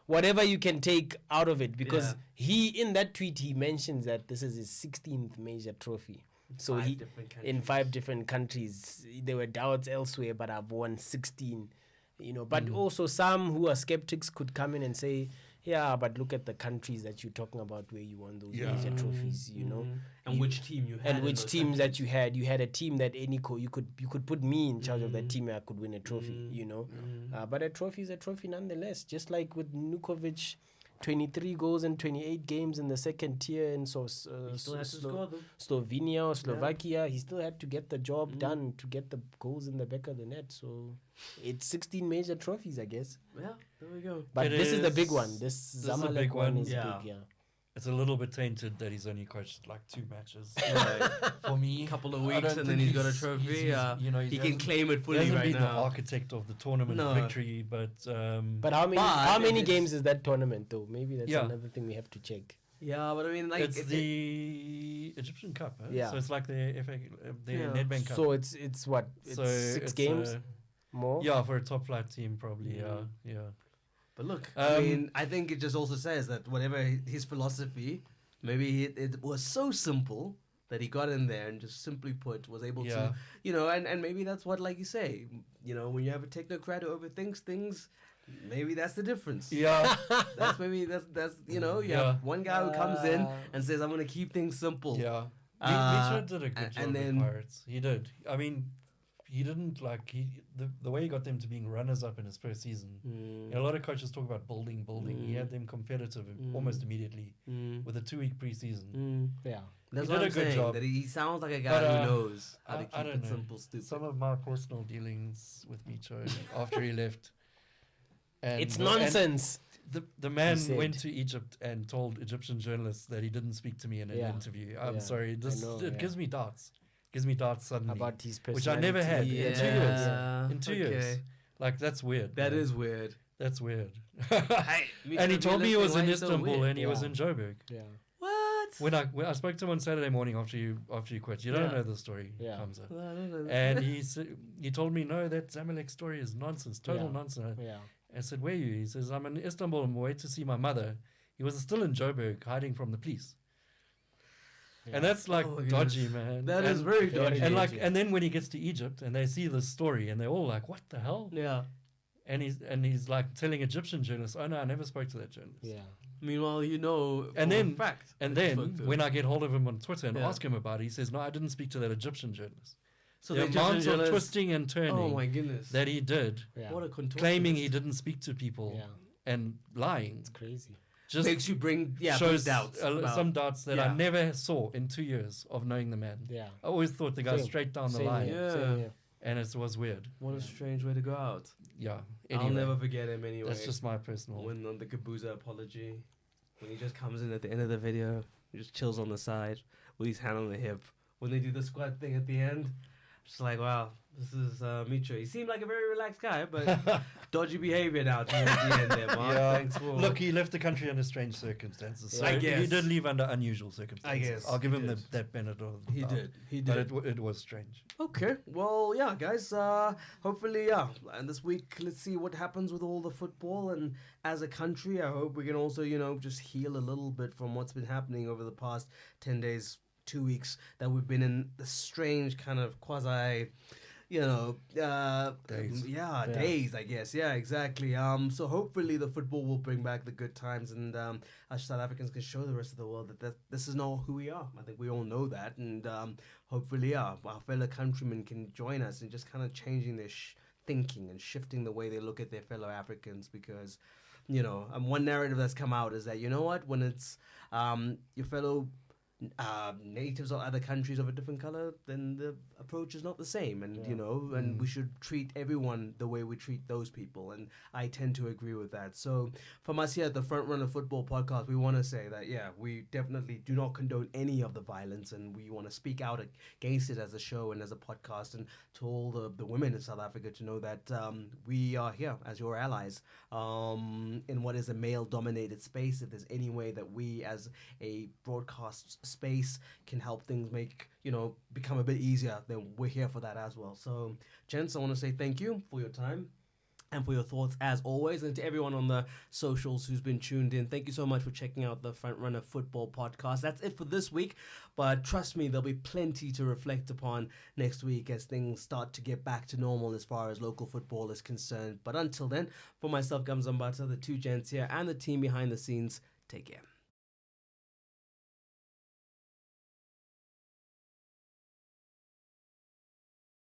whatever you can take out of it, because he, in that tweet, he mentions that this is his 16th major trophy. So in 5 different countries, there were doubts elsewhere, but I've won 16. But also some who are skeptics could come in and say, but look at the countries that you're talking about where you won those major trophies, and which team you had, and which teams that you had. You had a team that you could put me in charge of that team, I could win a trophy, but a trophy is a trophy nonetheless. Just like with Nukovic, 23 goals in 28 games in the second tier, and so Slovenia or Slovakia, he still had to get the job done to get the goals in the back of the net. So it's 16 major trophies, I guess. Yeah, there we go. But this is the big one. This Zamalek one is big, It's a little bit tainted that he's only coached like 2 matches. For me, a couple of weeks and then he's got a trophy. He can claim it fully right now. He hasn't been the architect of the tournament victory, but how many games is that tournament though? Maybe that's another thing we have to check. Yeah, but I mean, like It's the Egyptian Cup, huh? Yeah. So it's like the FA, the Yeah. Nedbank Cup. So it's what? It's So 6 games more? yeah, for a top flight team, probably. Yeah. But look, I mean, I think it just also says that whatever his philosophy, maybe it was so simple that he got in there and just simply put was able to, and maybe that's what, like you say, when you have a technocrat who overthinks things, maybe that's the difference. Yeah. That's you have one guy who comes in and says, I'm going to keep things simple. Yeah. Uh, Mitchell did a good job and with then- Pirates. He did. I mean, he didn't the way he got them to being runners up in his first season. A lot of coaches talk about building. He had them competitive almost immediately with a 2-week preseason. Yeah. That's He what did I'm a good saying, job. that he sounds like a guy But, who knows how to I keep don't it know. simple, stupid. Some of my personal dealings with Micho after he left. And It's nonsense. The man said. went to Egypt and told Egyptian journalists that he didn't speak to me in an Yeah. interview. I'm Yeah. sorry. know, Gives me doubts. Gives me doubts suddenly. About his Which I never had personality. in 2 years. Yeah. In 2 Okay. years. Like, that's weird. That man. is weird. That's weird. Hey, And he told me he was in why is it so Istanbul weird? and he was Yeah. in Joburg. Yeah. What? When I spoke to him on Saturday morning after you quit, you don't Yeah. know the story, Yeah. Hamza. I don't know. And he told me, no, that Zamalek story is nonsense, total Yeah. nonsense. Yeah. I said, where are you? He says, I'm in Istanbul, I'm away to see my mother. He was still in Joburg, hiding from the police. And that's like Oh my dodgy, goodness. man. That is very dodgy. And then when he gets to Egypt and they see this story and they're all like, what the hell? Yeah. And he's like telling Egyptian journalists, oh no, I never spoke to that journalist. Yeah. Meanwhile, And then- fact. And that you then spoke to when him. I get hold of him on Twitter and Yeah. ask him about it, he says, no, I didn't speak to that Egyptian journalist. so The Egyptian amount of journalists- twisting and turning Oh my goodness. that he did, Yeah. What a contortionist. claiming he didn't speak to people Yeah. and lying, It's crazy. just makes you bring shows doubts. about- some doubts that I Yeah. never saw in 2 years of knowing the man. Yeah. I always thought the guy Same. straight down the Same line, here, Yeah. same here. and it was weird. What a strange way to go out. Yeah. I'll Anyway, never forget him anyway. that's just my personal. When on the Kabuza apology, when he just comes in at the end of the video, he just chills on the side with his hand on the hip. When they do the squat thing at the end, just like, wow, this is Micho. He seemed like a very relaxed guy, but dodgy behavior now towards the end there, Mark. Yeah. Thanks for... Look, he left the country under strange circumstances. So I he guess. did leave under unusual circumstances. guess I'll give he him did. that benefit of the He doubt. did. He But did. it was strange. Okay, well, yeah, guys. Hopefully, yeah. And this week, let's see what happens with all the football. And as a country, I hope we can also, just heal a little bit from what's been happening over the past 10 days, 2 weeks that we've been in the strange kind of quasi. Days. Days, I guess. Yeah, exactly. So hopefully the football will bring back the good times, and us South Africans can show the rest of the world that this is not who we are. I think we all know that, and hopefully, our fellow countrymen can join us in just kind of changing their thinking and shifting the way they look at their fellow Africans, because, one narrative that's come out is that, when it's your fellow natives of other countries of a different color, then the approach is not the same, and and we should treat everyone the way we treat those people, and I tend to agree with that. So from us here at the Front Runner Football Podcast, we want to say that we definitely do not condone any of the violence, and we want to speak out against it as a show and as a podcast, and to all the women in South Africa to know that we are here as your allies in what is a male dominated space. If there's any way that we as a broadcast space can help things become a bit easier, then we're here for that as well. So gents, I want to say thank you for your time and for your thoughts as always, and to everyone on the socials who's been tuned in, thank you so much for checking out the Front Runner Football Podcast. That's it for this week, but trust me, there'll be plenty to reflect upon next week as things start to get back to normal as far as local football is concerned. But until then, for myself, Gamzambata, the two gents here, and the team behind the scenes, take care.